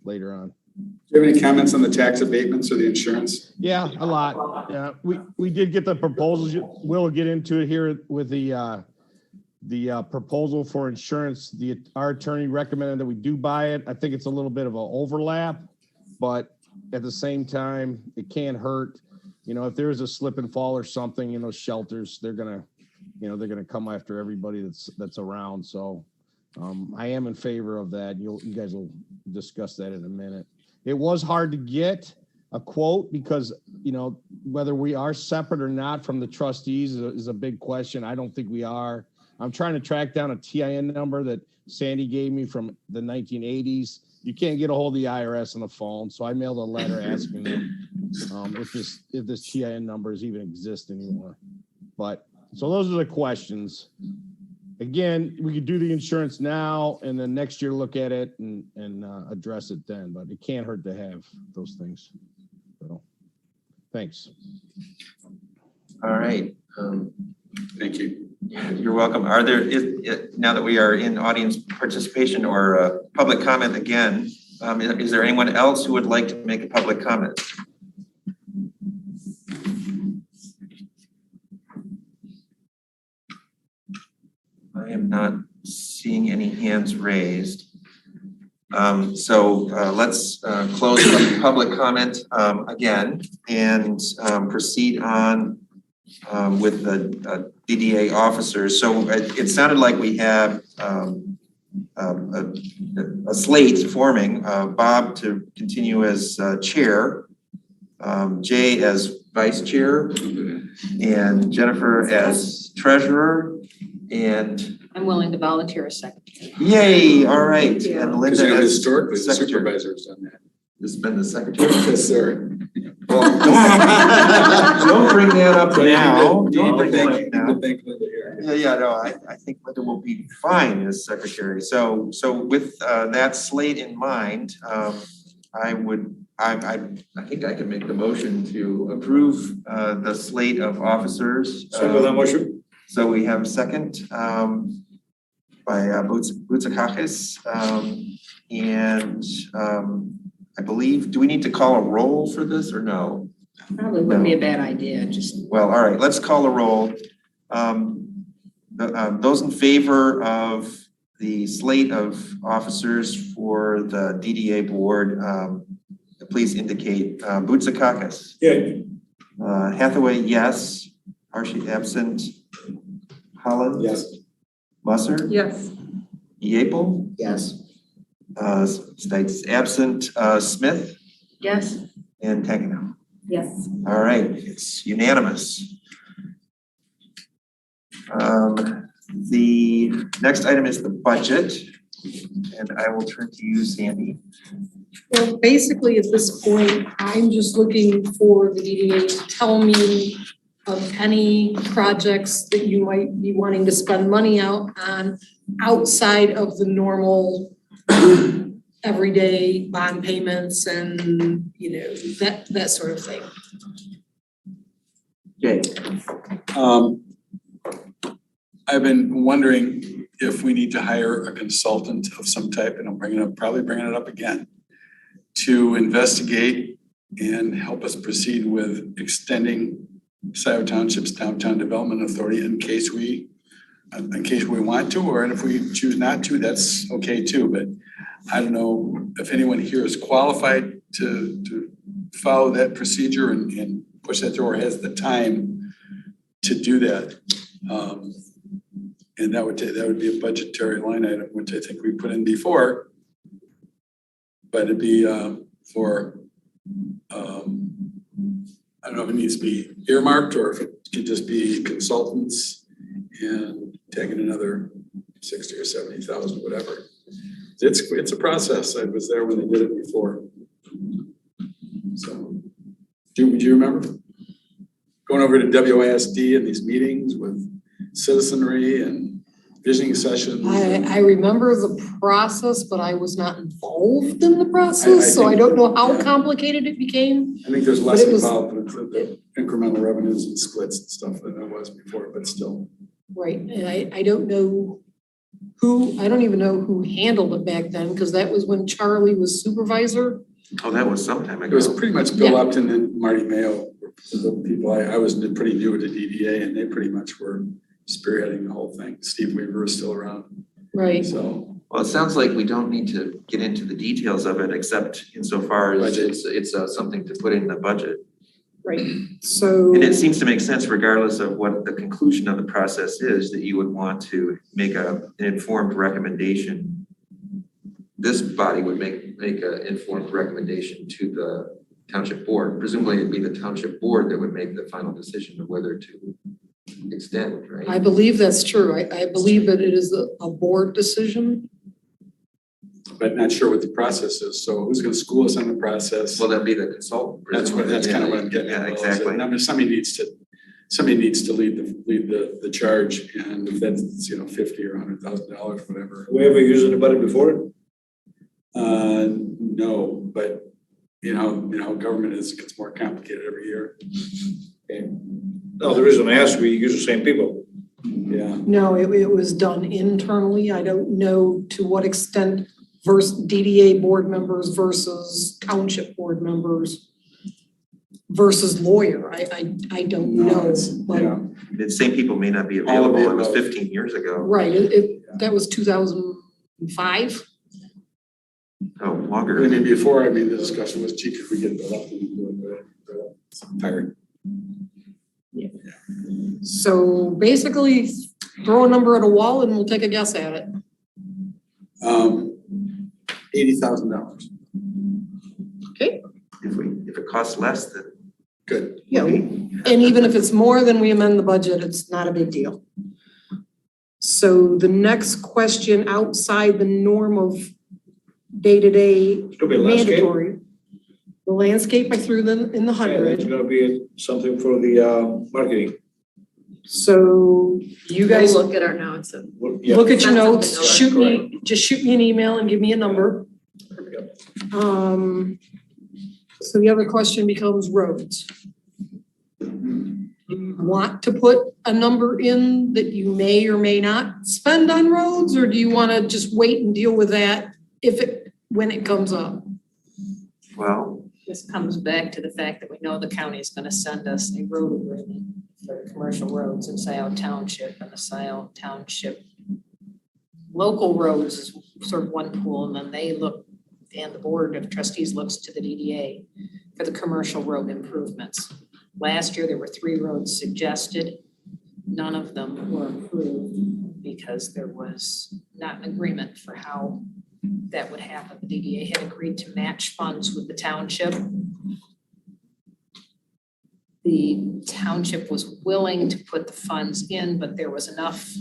later on. Do you have any comments on the tax abatements or the insurance? Yeah, a lot. Yeah, we did get the proposals. We'll get into it here with the proposal for insurance. Our attorney recommended that we do buy it. I think it's a little bit of an overlap, but at the same time, it can't hurt. If there's a slip and fall or something in those shelters, they're gonna come after everybody that's around. So I am in favor of that. You guys will discuss that in a minute. It was hard to get a quote because, whether we are separate or not from the trustees is a big question. I don't think we are. I'm trying to track down a TIN number that Sandy gave me from the 1980s. You can't get a hold of the IRS on the phone. So I mailed a letter asking them if this TIN numbers even exist anymore. But so those are the questions. Again, we could do the insurance now and then next year look at it and address it then, but it can't hurt to have those things. So, thanks. All right. Thank you. You're welcome. Now that we are in audience participation or public comment again, is there anyone else who would like to make a public comment? I am not seeing any hands raised. So let's close the public comment again and proceed on with the DDA officers. So it sounded like we have a slate forming, Bob to continue as chair, Jay as vice chair, and Jennifer as treasurer, and I'm willing to volunteer as secretary. yay, all right. And Linda as Historically, the secretary. supervisor has done that. Has been the secretary. Yes, sir. Don't bring that up now. Don't bring that up now. Thank Linda here. Yeah, no, I think Linda will be fine as secretary. So with that slate in mind, I think I can make the motion to approve the slate of officers. Second that motion. So we have second by Boutsakakis. And I believe, do we need to call a roll for this or no? Probably wouldn't be a bad idea, Well, all right, let's call a roll. Those in favor of the slate of officers for the DDA board, please indicate. Boutsakakis. Yeah. Hathaway, yes. Harshi absent. Holland? Yes. Musser? Yes. Yeaple? Yes. Stites absent. Smith? yes. And Tangano. Yes. All right, it's unanimous. The next item is the budget, and I will turn to you, Sandy. Well, basically, at this point, I'm just looking for the DDA to tell me of any projects that you might be wanting to spend money out on outside of the normal everyday bond payments and, that sort of thing. Jay. I've been wondering if we need to hire a consultant of some type, and I'm probably bringing it up again, to investigate and help us proceed with extending Scio Township's Downtown Development Authority in case we want to, or if we choose not to, that's okay too. But I don't know if anyone here is qualified to follow that procedure and push that through, or has the time to do that. And that would be a budgetary line item, which I think we put in before. But it'd be for, I don't know if it needs to be earmarked or if it could just be consultants and taking another 60 or 70,000, whatever. It's a process. I was there when they did it before. So, do you remember going over to WISD and these meetings with citizenry and visioning sessions? I remember the process, but I was not involved in the process, so I don't know how complicated it became. I think there's less involved with the incremental revenues and splits and stuff than there was before, but still. Right, and I don't know I don't even know who handled it back then, because that was when Charlie was supervisor. Oh, that was some time It ago. was pretty much Bill Upton and Marty Mayo, the people. I was pretty new to DDA, and they pretty much were spearheading the whole thing. Steve Weaver was still around. Right. So. Well, it sounds like we don't need to get into the details of it, except insofar as it's something to put in the budget. Right, so. And it seems to make sense regardless of what the conclusion of the process is, that you would want to make an informed recommendation. This body would make an informed recommendation to the township board. Presumably it'd be the township board that would make the final decision of whether to extend, right? I believe that's true. I believe that it is a board decision. But not sure what the process is. So who's going to school us on the process? Well, that'd be the consultant. That's kind of what I'm getting at. Yeah, exactly. Somebody needs to lead the charge, and if that's $50,000 or $100,000, whatever. Have we ever used anybody before? No, but you know, government gets more complicated every year. Okay. No, the reason I asked, we use the same people. Yeah. No, it was done internally. I don't know to what extent versus DDA board members versus township board members versus lawyer. I don't know. The same people may not be available. It was 15 years ago. Right, that was 2005. Oh, longer. I mean, before, the discussion was, gee, could we get that up and do it? I'm tired. Yeah. So basically, throw a number at a wall and we'll take a guess at it. $80,000. Okay. If it costs less, then good. Yeah, and even if it's more than we amend the budget, it's not a big deal. So the next question outside the norm of day-to-day mandatory. The landscape, I threw them in the 100. It's gonna be something for the marketing. So you guys We'll look at our notes and. look at your That's notes, something to shoot me an email and give me a number. So the other question becomes roads. You want to put a number in that you may or may not spend on roads, or do you want to just wait and deal with that when it comes up? well, This comes back to the fact that we know the county is gonna send us a road agreement for commercial roads in Scio Township, and the Scio Township local roads is sort of one pool, and then they look, and the board of trustees looks to the DDA for the commercial road improvements. Last year, there were 3 roads suggested. None of them were approved because there was not an agreement for how that would happen. The DDA had agreed to match funds with the township. The township was willing to put the funds in, but there was enough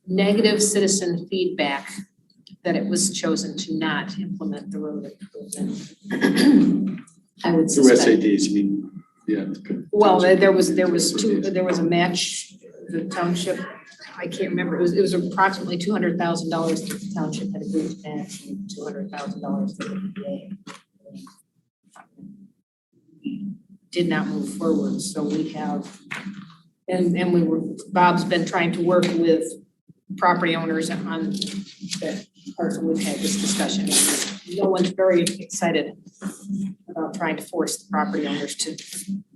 negative citizen feedback that it was chosen to not implement the road improvement. I would Through suspect. SADs, yeah. Well, there was a match, the township, I can't remember, it was approximately $200,000 that the township had agreed to match, and $200,000 that the DDA did not move forward, so we have, and Bob's been trying to work with property owners on that parcel, we've had this discussion. And no one's very excited about trying to force the property owners to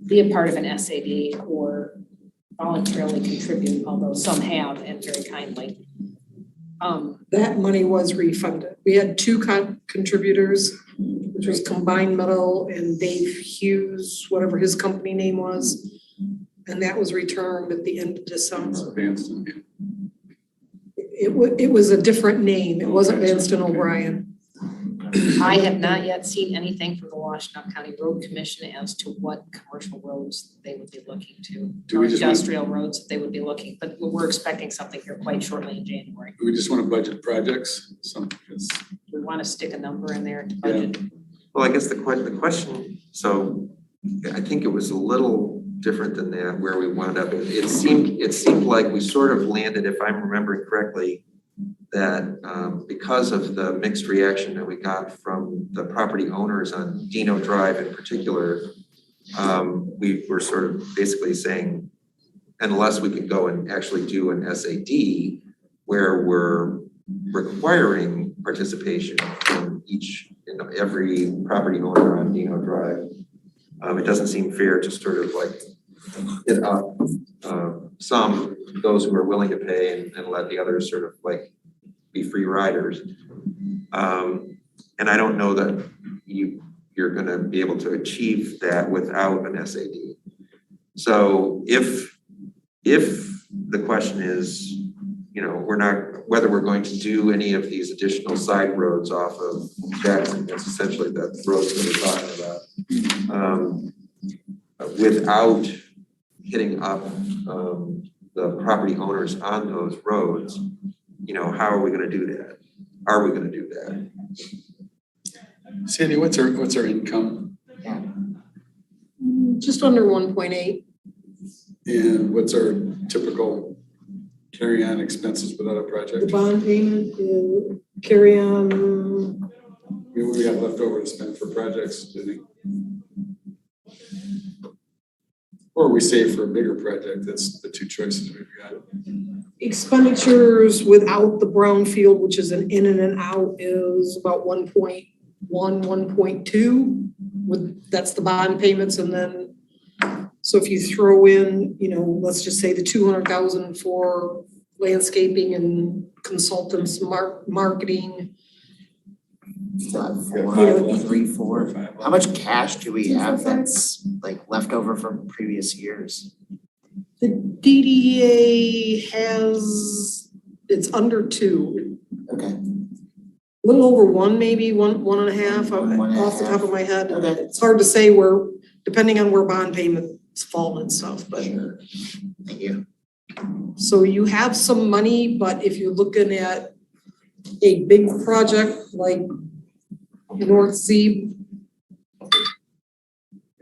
be a part of an SAD or voluntarily contribute, although some have and very kindly. That money was refunded. We had two contributors, which was Combined Metal and Dave Hughes, whatever his company name was. And that was returned at the end of December. It was a different name. It wasn't Vanston O'Brien. I have not yet seen anything from the Washtenaw County Road Commission as to what commercial roads they would be looking to, or industrial roads that they would be looking, but we're expecting something here quite shortly in January. We just want to budget projects, We want to stick a number in there to budget. Well, I guess the question, so I think it was a little different than that where we wound up. It seemed like we sort of landed, if I'm remembering correctly, that because of the mixed reaction that we got from the property owners on Dino Drive in particular, we were sort of basically saying, unless we could go and actually do an SAD where we're requiring participation from every property owner on Dino Drive, it doesn't seem fair to sort of like hit up those who are willing to pay and let the others sort of like be free riders. And I don't know that you're going to be able to achieve that without an SAD. So if the question is, whether we're going to do any of these additional side roads off of Jackson, that's essentially the roads that we're talking about, without hitting up the property owners on those roads, how are we going to do that? Are we going to do that? Sandy, what's our income? Just under 1.8. And what's our typical carry-on expenses without a project? The bond payment is carry on. We got left over to spend for projects, didn't we? Or we save for a bigger project. That's the two choices we've got. Expenditures without the brownfield, which is an in and an out, is about 1.1, 1.2. That's the bond payments, and then so if you throw in, let's just say the 200,000 for landscaping and consultants, marketing. Still have 4. How much cash do we have that's like left over from previous years? The DDA it's under 2. Okay. A little over 1, maybe 1.5 off the top of my head. Okay. It's hard to say depending on where bond payments fall and stuff, but. Sure. Thank you. So you have some money, but if you're looking at a big project like North Sea. We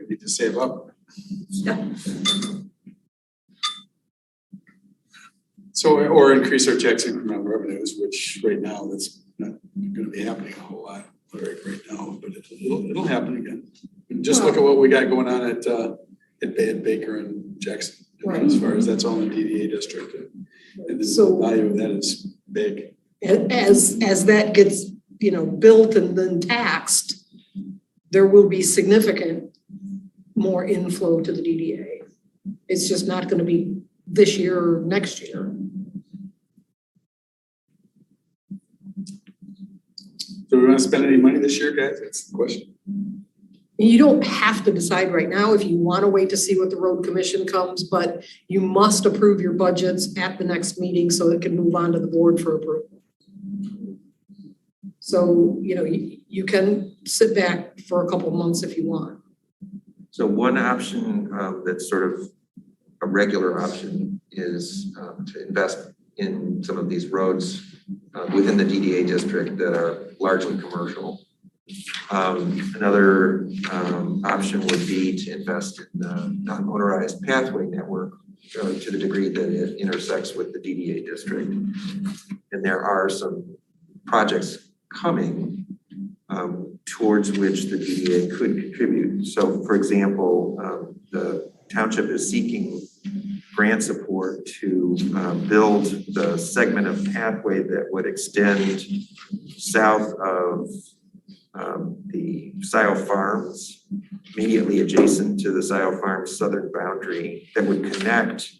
need to save up. Yeah. So, or increase our tax incremental revenues, which right now that's not going to be happening a whole lot right now, but it'll happen again. And just look at what we got going on at Baker and Jackson. Right. As far as that's all in DDA district, and the value of that is big. As that gets built and then taxed, there will be significant more inflow to the DDA. It's just not going to be this year or next year. Do we want to spend any money this year, guys? That's the question. You don't have to decide right now if you want to wait to see what the road commission comes, but you must approve your budgets at the next meeting so it can move on to the board for approval. So, you can sit back for a couple of months if you want. So one option that's sort of a regular option is to invest in some of these roads within the DDA district that are largely commercial. Another option would be to invest in the non-motorized pathway network to the degree that it intersects with the DDA district. And there are some projects coming towards which the DDA could contribute. So for example, the township is seeking grant support board to build the segment of pathway that would extend south of the Scio Farms, immediately adjacent to the Scio Farms southern boundary, that would connect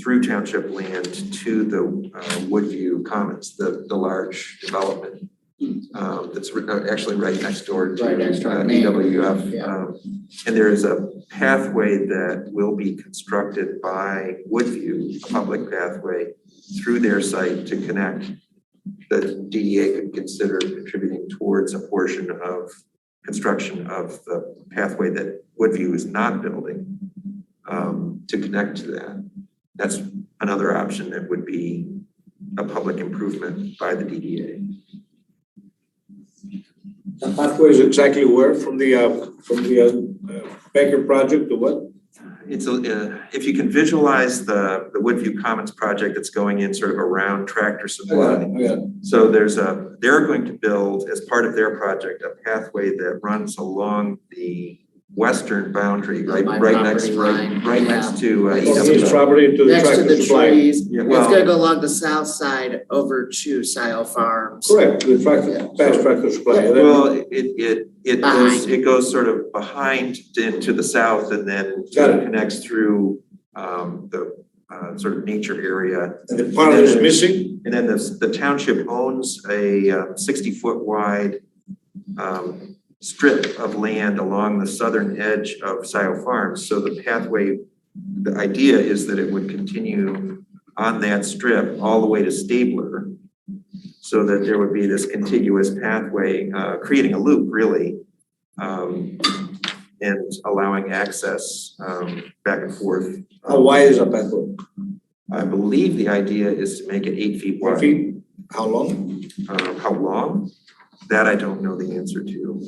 through township land to the Woodview Commons, the large development that's actually right next door to Right next door. EWF. Yeah. And there is a pathway that will be constructed by Woodview, a public pathway through their site to connect. The DDA could consider contributing towards a portion of construction of the pathway that Woodview is not building to connect to that. That's another option that would be a public improvement by the DDA. The pathway is exactly where from the Baker project to what? It's if you can visualize the Woodview Commons project that's going in sort of around Tractor Supply. So they're going to build, as part of their project, a pathway that runs along the western boundary, right next to His property to the Next to Tractor the Supply. trees, Yeah, it's well- gonna go along the south side over to Scio Farms. Correct, the tractor, past Tractor Supply. And then- Well, it goes sort of behind to the south and then Got it. connects through the sort of nature area. And the part that is missing, And then the township owns a 60-foot wide strip of land along the southern edge of Scio Farms. So the pathway, the idea is that it would continue on that strip all the way to Stabler, so that there would be this contiguous pathway, creating a loop really, and allowing access back and forth. how wide is a pathway? I believe the idea is to make it 8 feet wide. 8 feet? How long? How long? That I don't know the answer to.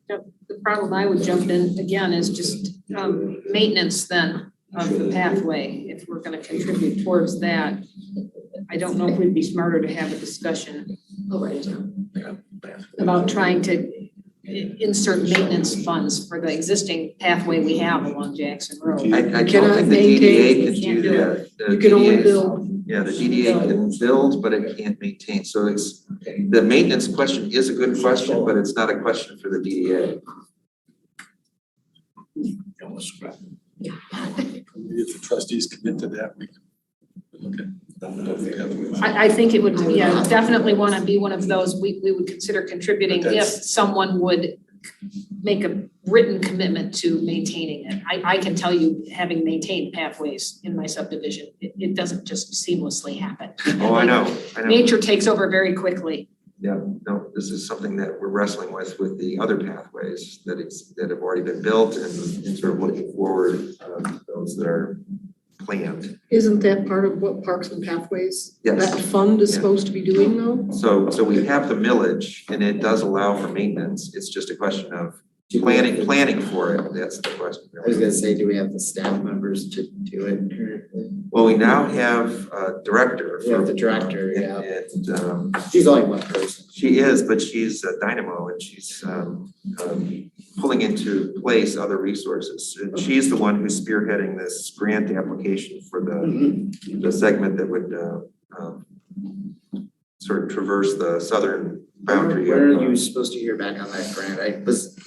The problem I would jump in again is just maintenance then of the pathway. If we're gonna contribute towards that, I don't know if we'd be smarter to have a discussion about trying to insert maintenance funds for the existing pathway we have along Jackson Road. I don't cannot think the maintain- DDA you can can't do do that. The You can only DDA build. Yeah, the DDA can build, but it can't maintain. So the maintenance question is a good question, but it's not a question for the DDA. If the trustees commit to that, we can look at. I think it would, definitely wanna be one of those, we would consider contributing But if that's- someone would make a written commitment to maintaining it. I can tell you, having maintained pathways in my subdivision, it doesn't just seamlessly happen. Oh, I know. Nature takes over very quickly. Yeah, no, this is something that we're wrestling with the other pathways that have already been built and sort of looking forward to those that are planned. Isn't that part of what Parks and Pathways, Yes. that fund is Yeah. supposed to be doing though? So we have the millage and it does allow for maintenance. It's just a question of planning for it. That's the question. I was gonna say, do we have the staff members to do it currently? Well, we now have a director. We have the director, and- yeah. And She's only one person. she is, but she's a dynamo and she's pulling into place other resources. And she's the one who's spearheading this grant application for the segment that would sort of traverse the southern boundary. When are you supposed to hear back on that grant?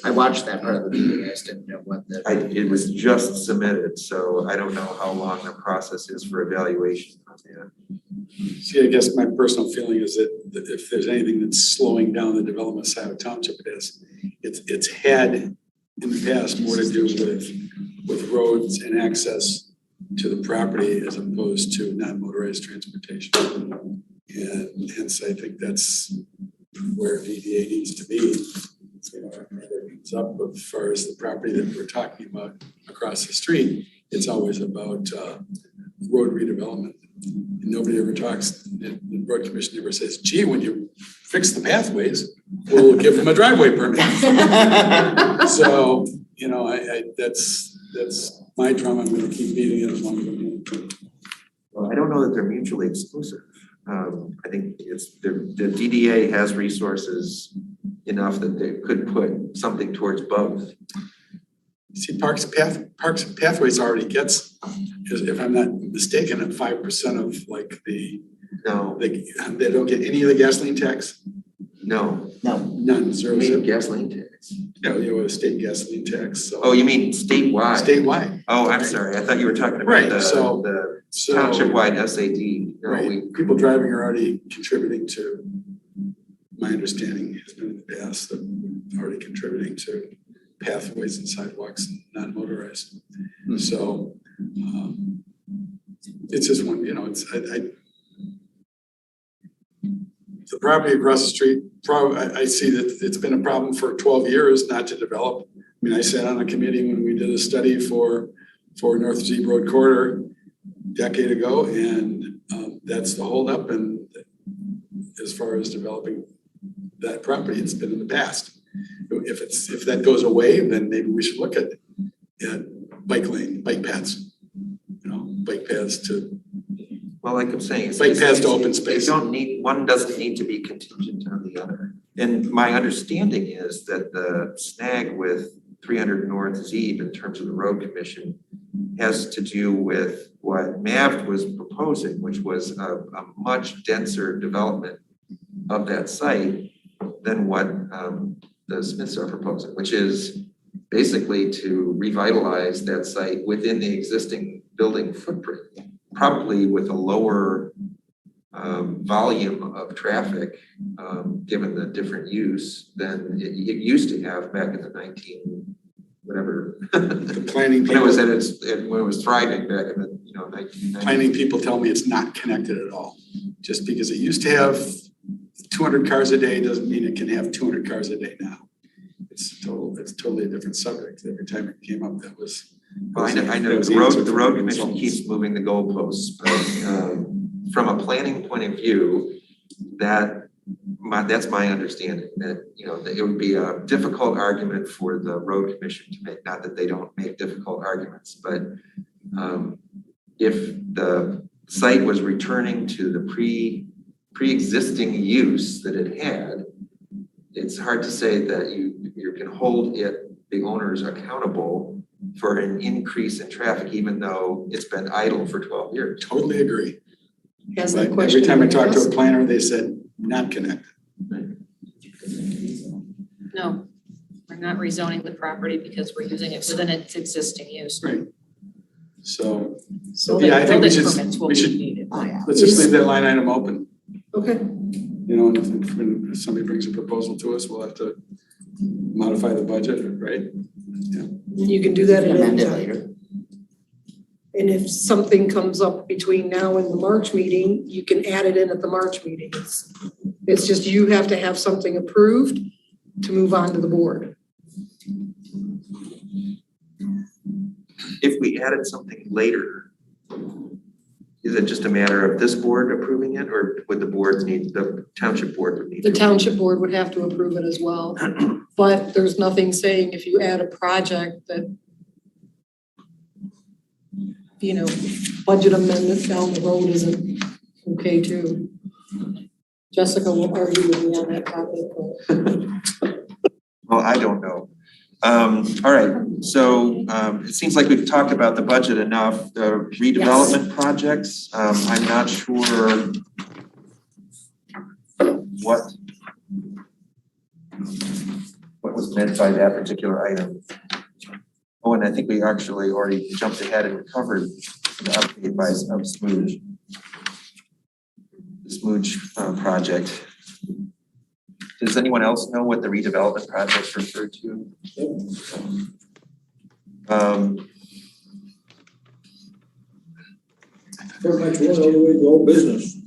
I watched that part of the meeting, I just didn't know what the. It was just submitted, so I don't know how long the process is for evaluation on that. See, I guess my personal feeling is that if there's anything that's slowing down the development side of township, it's had in the past more to do with roads and access to the property as opposed to non-motorized transportation. And hence, I think that's where DDA needs to be. It's up as far as the property that we're talking about across the street. It's always about road redevelopment. And nobody ever talks, the road commission never says, gee, when you fix the pathways, we'll give them a driveway permit. So, that's my drum. I'm gonna keep beating it as long as I can. Well, I don't know that they're mutually exclusive. I think the DDA has resources enough that they could put something towards both. See, Parks and Pathways already gets, if I'm not mistaken, at 5% of like No, they don't get any of the gasoline tax? no, None, zero. gasoline tax. No, you know, a state gasoline tax, so. Oh, you mean statewide? Statewide. Oh, I'm sorry. I thought you were talking about Right, the so township-wide SAD. No, right, people driving are already contributing to, my understanding has been in the past, that already contributing to pathways and sidewalks and non-motorized. So, it's just one, you know, it's, the property across the street, I see that it's been a problem for 12 years not to develop. I mean, I sat on a committee when we did a study for North Zeeb Road corridor a decade ago, and that's the holdup. And as far as developing that property, it's been in the past. If that goes away, then maybe we should look at bike paths, you know, bike paths to. Well, like I'm saying, bike paths to open space. One doesn't need to be contingent on the other. And my understanding is that the snag with 300 North Zeeb in terms of the road commission has to do with what MAVT was proposing, which was a much denser development of that site than what the Smiths are proposing, which is basically to revitalize that site within the existing building footprint, probably with a lower volume of traffic, given the different use than it used to have back in the 19 whatever. The planning people, when it was thriving back in the 1990s. Planning people tell me it's not connected at all. Just because it used to have 200 cars a day doesn't mean it can have 200 cars a day now. It's totally a different subject. Every time it came up, that was. Well, I know the road commission keeps moving the goalposts, but from a planning point of view, that's my understanding, that that it would be a difficult argument for the road commission to make. Not that they don't make difficult arguments, but if the site was returning to the pre-existing use that it had, it's hard to say that you can hold the owners accountable for an increase in traffic, even though it's been idle for 12 years. Totally agree. Has But that question every time I been talked to a asked? planner, they said not connected. No, we're not rezoning the property because we're using it within its existing use. Right. So Building I think permits will we be should needed. let's just leave that line item open. Okay, And if somebody brings a proposal to us, we'll have to modify the budget, right? you can do that at Amend any it time. later. And if something comes up between now and the March meeting, you can add it in at the March meeting. It's just you have to have something approved to move on to the board. If we added something later, is it just a matter of this board approving it, or would the township board would need? The township board would have to approve it as well. But there's nothing saying if you add a project that, budget amendment down the road isn't okay too. Jessica will argue with me on that topic. Well, I don't know. All right, so it seems like we've talked about the budget enough. The redevelopment projects, I'm not sure what was meant by that particular item. Oh, and I think we actually already jumped ahead and covered the update by Smooch. The Smooch project. Does anyone else know what the redevelopment project's referred to? Pretty much went all the way to all business.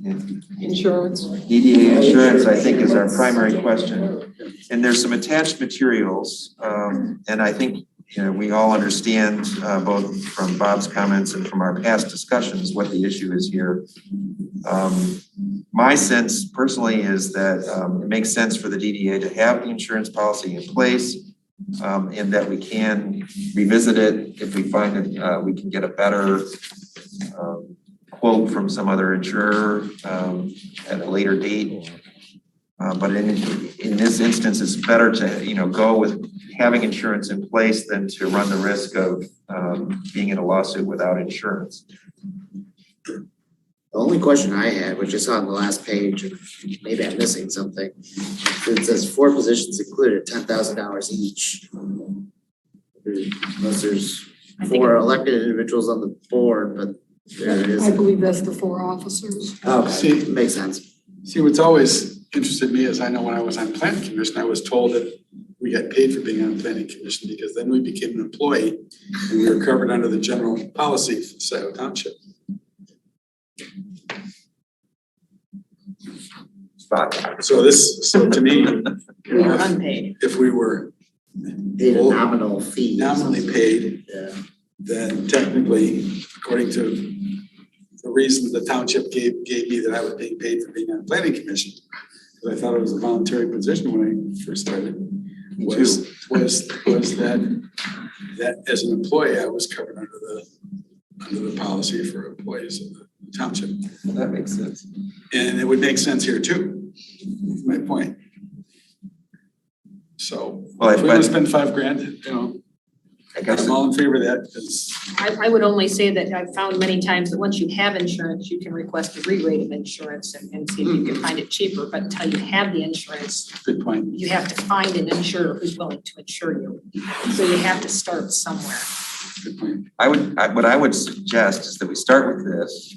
Insurance. DDA insurance, I think, is our primary question. And there's some attached materials, and I think, we all understand, both from Bob's comments and from our past discussions, what the issue is here. My sense personally is that it makes sense for the DDA to have the insurance policy in place, and that we can revisit it if we find that we can get a better quote from some other insurer at a later date. But in this instance, it's better to, go with having insurance in place than to run the risk of being in a lawsuit without insurance. The only question I had, which I saw on the last page, and maybe I'm missing something, it says 4 positions included, $10,000 each. Unless there's 4 elected individuals on the board, but there it is. I believe that's the 4 officers. Okay, See- makes sense. See, what's always interested me is I know when I was on planning commission, I was told that we got paid for being on the planning commission because then we became an employee and we were covered under the general policy for Scio Township. Spot. So to me, We were unpaid. if we were Paid a nominal fee. nominally paid, Yeah. then technically, according to the reason the township gave me that I was being paid for being on the planning commission, because I thought it was a voluntary position when I first started, was that as an employee, I was covered under the policy for employees of the township. That makes sense. And it would make sense here too, my point. So Well, if we want to spend $5,000, I guess I'm all in favor of that because I would only say that I've found many times that once you have insurance, you can request a re-rate of insurance and see if you can find it cheaper, but until you have the insurance, good point. you have to find an insurer who's willing to insure you. So you have to start somewhere. Good point. what I would suggest is that we start with this,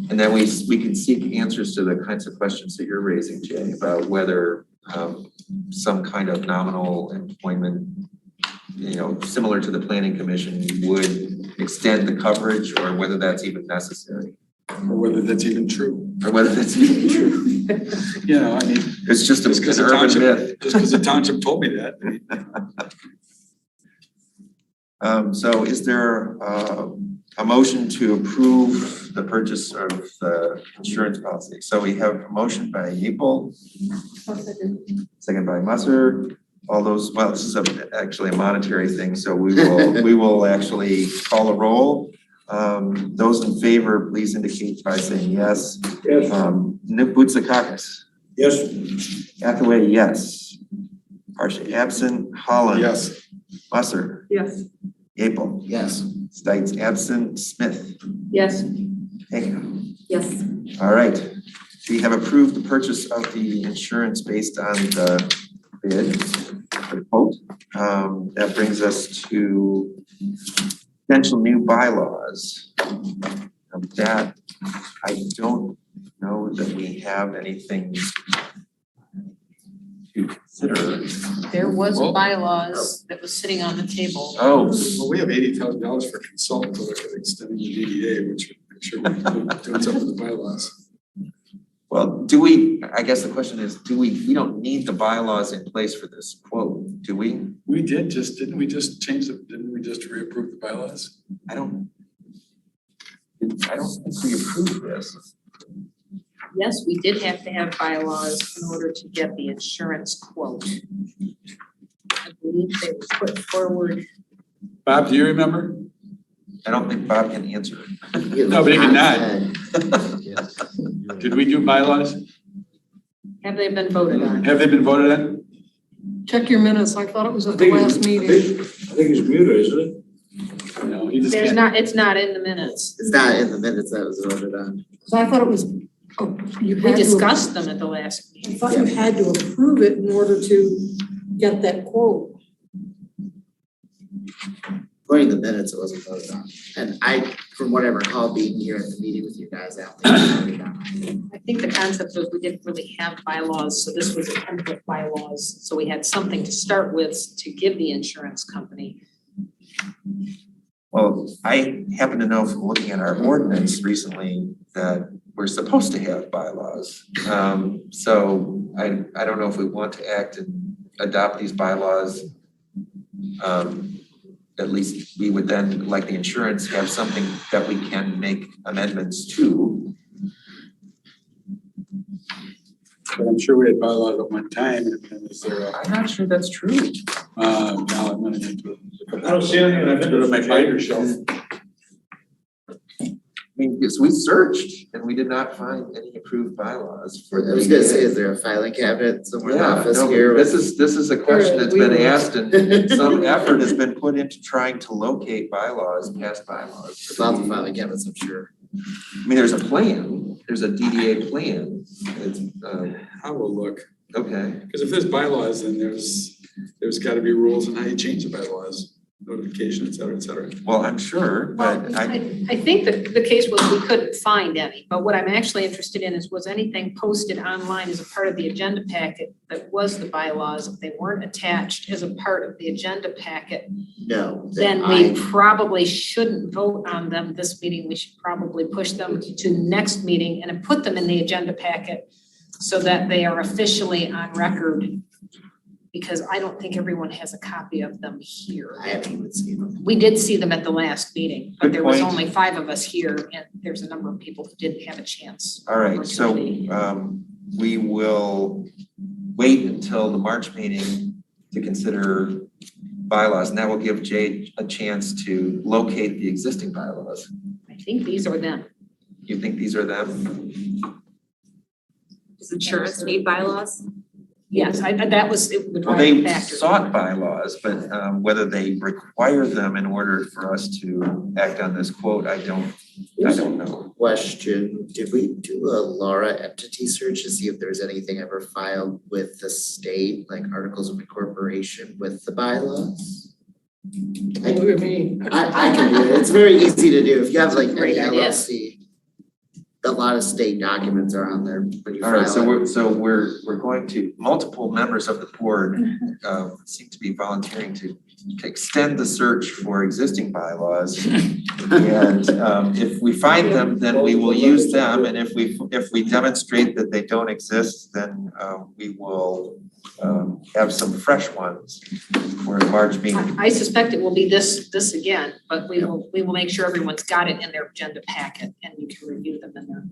and then we can seek answers to the kinds of questions that you're raising, Jay, about whether some kind of nominal employment, similar to the planning commission, would extend the coverage, or whether that's even necessary. Or whether that's even true. Or whether that's even true. I mean, It's just just because an the urban township, myth. just because the township told me that. So is there a motion to approve the purchase of the insurance policy? So we have a motion by Yeaple, second by Musser. All those, well, this is actually a monetary thing, so we will actually call a roll. Those in favor, please indicate by saying yes. Yes. Bootsakakis. Yes. Hathaway, yes. Partially absent. Holland. Yes. Musser. Yes. Yeaple. Yes. Stites absent. Smith. Yes. Hingham. Yes. All right. We have approved the purchase of the insurance based on the bid, the quote. That brings us to potential new bylaws. That I don't know that we have anything to consider. There was Well- bylaws that was sitting on the table. Oh, Well, we have $80,000 for consultant to look at extending the DDA, which I'm sure we're doing something with the bylaws. well, I guess the question is, we don't need the bylaws in place for this quote, do we? We didn't we just change didn't we just reapprove the bylaws? I don't think we approved this. Yes, we did have to have bylaws in order to get the insurance quote. I believe they were put forward. Bob, do you remember? I don't think Bob can answer it. No, but he can nod. Did we do bylaws? Have they been voted on? Have they been voted on? Check your minutes. I thought it was at the last meeting. I think it's muted, isn't it? No, he just can't. It's not in the minutes. It's not in the minutes that was voted on. So I thought it was, you We had to, discussed them at the last I meeting. thought you had to approve it in order to get that quote. According to the minutes, it wasn't voted on. And from what I recall being here at the meeting with you guys, I don't think it was voted on. I think the concept was we didn't really have bylaws, so this was a template bylaws. So we had something to start with to give the insurance company. Well, I happen to know from looking at our ordinance recently that we're supposed to have bylaws. So I don't know if we want to act and adopt these bylaws. At least we would then, like the insurance, have something that we can make amendments to. But I'm sure we had bylaws at one time, and is there a, I'm not sure that's true. now I'm gonna need to. I don't see anything in the Go to my minutes. binder shelf. I mean, because we searched and we did not find any approved bylaws for. I was gonna say, is there a filing cabinet somewhere in the Yeah, office no, here? this is a question that's been asked and some effort has been put into trying to locate bylaws, past bylaws. About the filing cabinets, I'm sure. I mean, there's a plan, there's a DDA plan. It's, I will look, okay. because if there's bylaws, then there's gotta be rules on how you change the bylaws, notification, et cetera, et cetera. Well, I'm sure, but I think that the case was we couldn't find any, but what I'm actually interested in is, was anything posted online as a part of the agenda packet that was the bylaws? If they weren't attached as a part of the agenda packet, No. then we probably shouldn't vote on them this meeting. We should probably push them to next meeting and put them in the agenda packet so that they are officially on record. Because I don't think everyone has a copy of them here. I haven't even seen them. We did see them at the last meeting, but Good there was point. only 5 of us here and there's a number of people who didn't have a chance. all right, so opportunity. we will wait until the March meeting to consider bylaws, and that will give Jay a chance to locate the existing bylaws. I think these are them. You think these are them? Does insurance need bylaws? Yes, that was, it would Well, drive they factor. sought bylaws, but whether they require them in order for us to act on this quote, I don't know. Question, did we do a Laura entity search to see if there's anything ever filed with the state, like articles of incorporation with the bylaws? Look at me. I can do it, it's very easy to do, if you have like any Great idea. LLC. A lot of state documents are on there when you All right, file it. so we're going to, multiple members of the board seem to be volunteering to extend the search for existing bylaws. And if we find them, then we will use them, and if we demonstrate that they don't exist, then we will have some fresh ones for the March meeting. I suspect it will be this again, but we will make sure everyone's got it in their agenda packet and you can review them in there.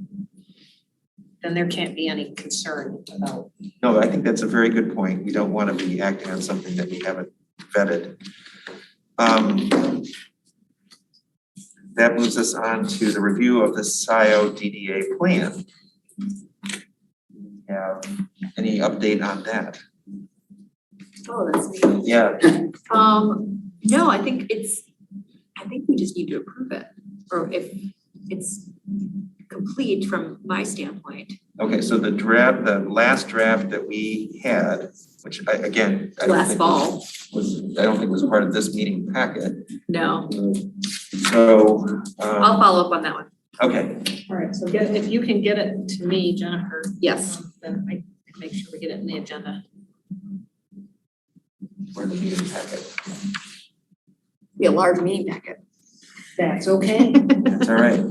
Then there can't be any concern about. No, I think that's a very good point. We don't want to be acting on something that we haven't vetted. That moves us on to the review of the Scio DDA plan. Have any update on that? Oh, that's me. Yeah, No, I think we just need to approve it, or if it's complete from my standpoint. okay, so the last draft that we had, which I don't Last think fall. I don't think was part of this meeting packet. No, So, I'll follow up on that one. okay, All right, so if you can get it to me, Jennifer. Yes. Then I can make sure we get it in the agenda. for the meeting packet. Be a large meeting packet. That's okay. That's all right.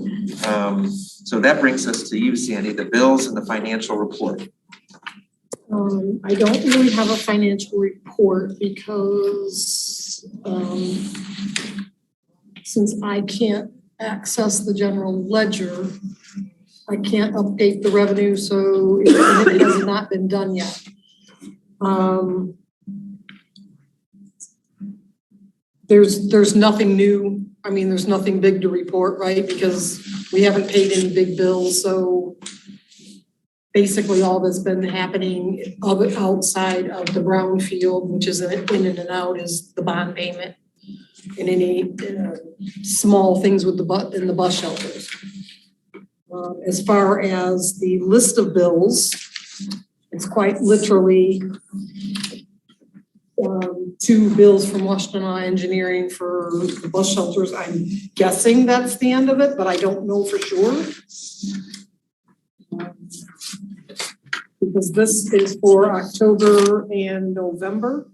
So that brings us to you, Sandy, the bills and the financial report. I don't really have a financial report because, since I can't access the general ledger, I can't update the revenue, so it has not been done yet. There's nothing new. I mean, there's nothing big to report, right? Because we haven't paid any big bills, so basically all that's been happening outside of the brownfield, which is in and out, is the bond payment and any small things with in the bus shelters. As far as the list of bills, it's quite literally 2 bills from Washtenaw Engineering for the bus shelters. I'm guessing that's the end of it, but I don't know for sure. Because this is for October and November.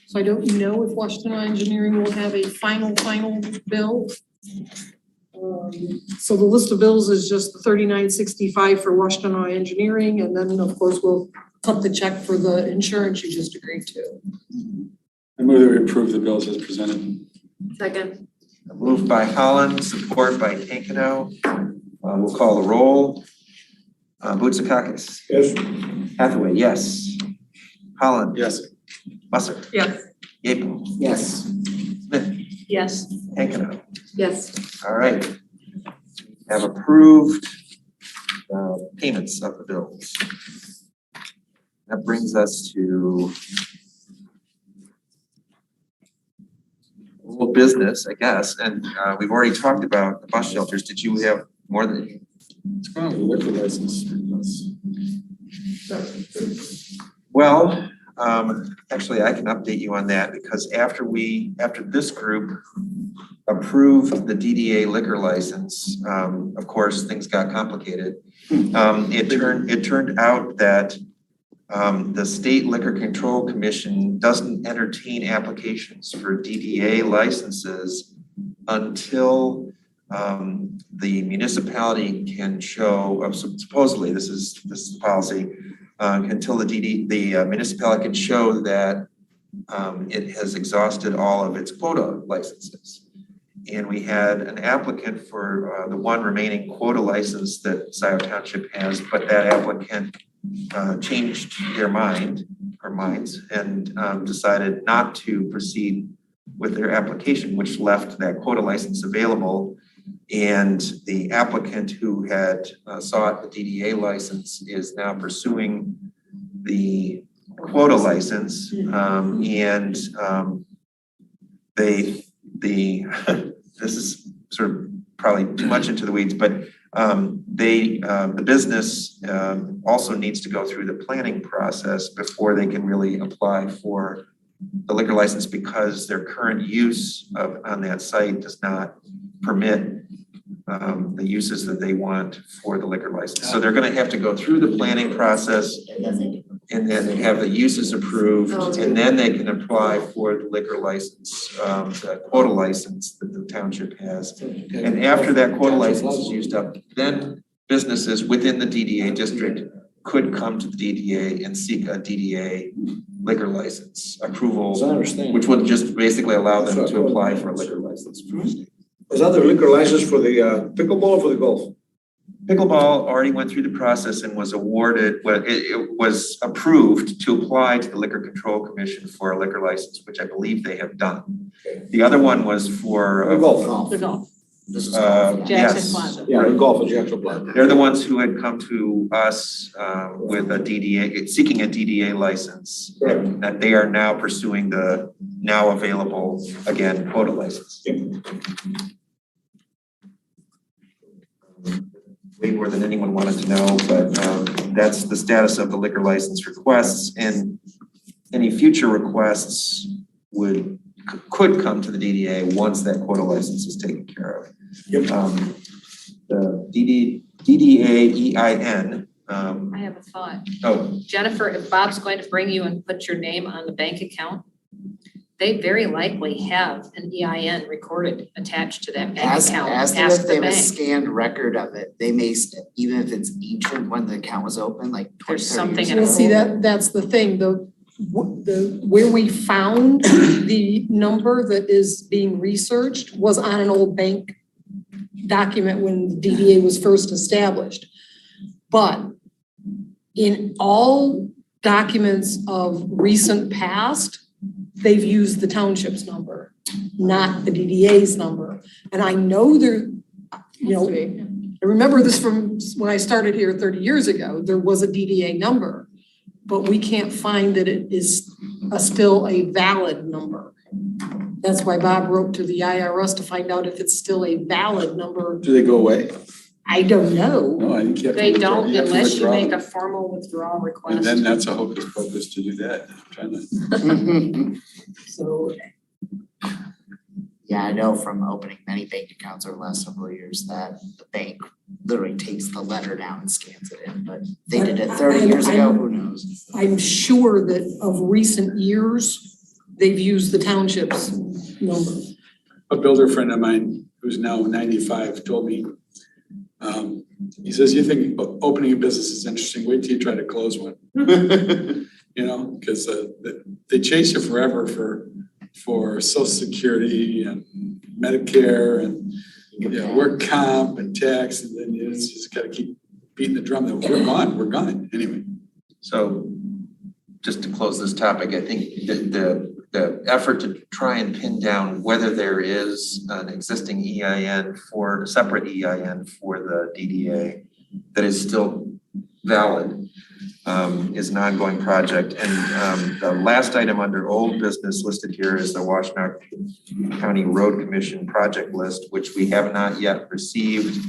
So I don't know if Washtenaw Engineering will have a final bill. So the list of bills is just the $39.65 for Washtenaw Engineering, and then of course we'll cut the check for the insurance you just agreed to. I move that we approve the bills as presented. Second. Moved by Holland, support by Kankano. We'll call the roll. Bootsakakis. Yes. Hathaway, yes. Holland. Yes. Musser. Yes. Yeaple. Yes. Smith. Yes. Kankano. Yes. All right. have approved payments of the bills. That brings us to little business, I guess, and we've already talked about the bus shelters. Did you have more than? It's going to liquor license. Well, actually, I can update you on that because after this group approved the DDA liquor license, of course, things got complicated. It turned out that the State Liquor Control Commission doesn't entertain applications for DDA licenses until the municipality can show, supposedly this is the policy, until the municipality can show that it has exhausted all of its quota licenses. And we had an applicant for the one remaining quota license that Scio Township has, but that applicant changed their minds and decided not to proceed with their application, which left that quota license available. And the applicant who had sought the DDA license is now pursuing the quota license. This is sort of probably too much into the weeds, but the business also needs to go through the planning process before they can really apply for the liquor license because their current use on that site does not permit the uses that they want for the liquor license. So they're going to have to go through the planning process and then they have the uses approved and then they can apply for the liquor license, the quota license that the township has. And after that quota license is used up, then businesses within the DDA district could come to the DDA and seek a DDA liquor license approval, which would just basically allow them to apply for a liquor license. Was that the liquor license for the pickleball or for the golf? Pickleball already went through the process and was awarded, it was approved to apply to the Liquor Control Commission for a liquor license, which I believe they have done. Okay. The other one was for golf. The golf. This is Jackson yes. Plaza. Yeah, the golf at Jackson Plaza. They're the ones who had come to us with a DDA, seeking a DDA license. Right. That they are now pursuing the now available, again, quota license. Way more than anyone wanted to know, but that's the status of the liquor license requests, and any future requests could come to the DDA once that quota license is taken care of. Yep. The DDA EIN. I have a thought. Oh, Jennifer, if Bob's going to bring you and put your name on the bank account, they very likely have an EIN recorded attached to that bank account. Ask them if the they have a bank. scanned record of it. They may, even if it's ancient when the account was open, like 20, There's 30 something years in ago. it. Well, see, that's the thing, where we found the number that is being researched was on an old bank document when the DDA was first established. But in all documents of recent past, they've used the township's number, not the DDA's number. And I know I remember this from when I started here 30 years ago, there was a DDA number, but we can't find that it is still a valid number. That's why Bob wrote to the IRS to find out if it's still a valid number. Do they go away? I don't know. No, I think you have to They withdraw- don't you have to unless you withdraw make them. a formal withdrawal request. And then that's a hocus pocus to do that. I'm trying to. So Yeah, I know from opening many bank accounts over the last several years that the bank literally takes the letter down and scans it in, but they did it 30 years ago, who knows? I'm sure that of recent years, they've used the township's number. A builder friend of mine who's now 95 told me, he says, you think opening a business is interesting, wait till you try to close one. You know, because they chase you forever for Social Security and Medicare and work comp and tax, and then you just gotta keep beating the drum that we're gone anyway. so just to close this topic, I think the the effort to try and pin down whether there is an existing EIN for, a separate EIN for the DDA that is still valid, is an ongoing project. And the last item under old business listed here is the Washtenaw County Road Commission project list, which we have not yet received.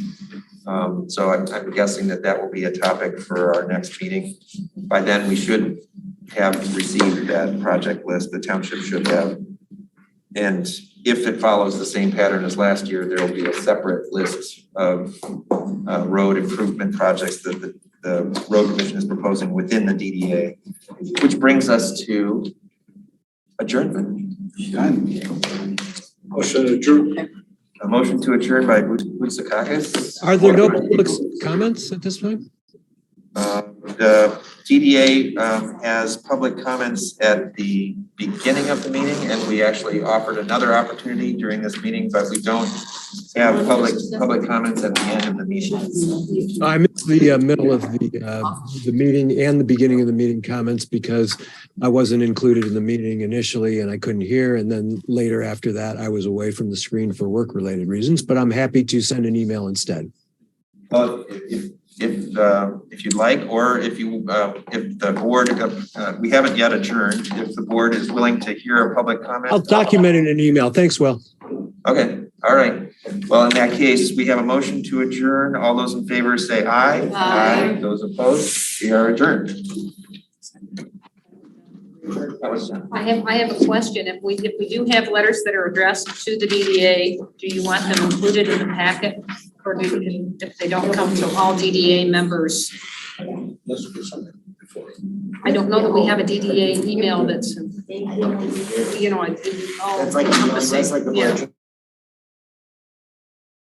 So I'm guessing that will be a topic for our next meeting. By then, we should have received that project list, the township should have. And if it follows the same pattern as last year, there will be a separate list of road improvement projects that the road commission is proposing within the DDA, which brings us to adjournment. Motion adjourned. A motion to adjourn by Boutsakakis. Are there no public comments at this point? The DDA has public comments at the beginning of the meeting, and we actually offered another opportunity during this meeting, but we don't have public comments at the end of the meeting. I missed the middle of the meeting and the beginning of the meeting comments because I wasn't included in the meeting initially and I couldn't hear. And then later after that, I was away from the screen for work-related reasons, but I'm happy to send an email instead. Well, if you'd like, or if the board, we haven't yet adjourned, if the board is willing to hear a public comment. I'll document it in an email. Thanks, Will. Okay, all right. Well, in that case, we have a motion to adjourn. All those in favor say aye. Aye. Those opposed, we are adjourned. I have a question. If we do have letters that are addressed to the DDA, do you want them included in the packet? Or if they don't come to all DDA members? I don't know that we have a DDA email that's, you know, That's like the encompassing. board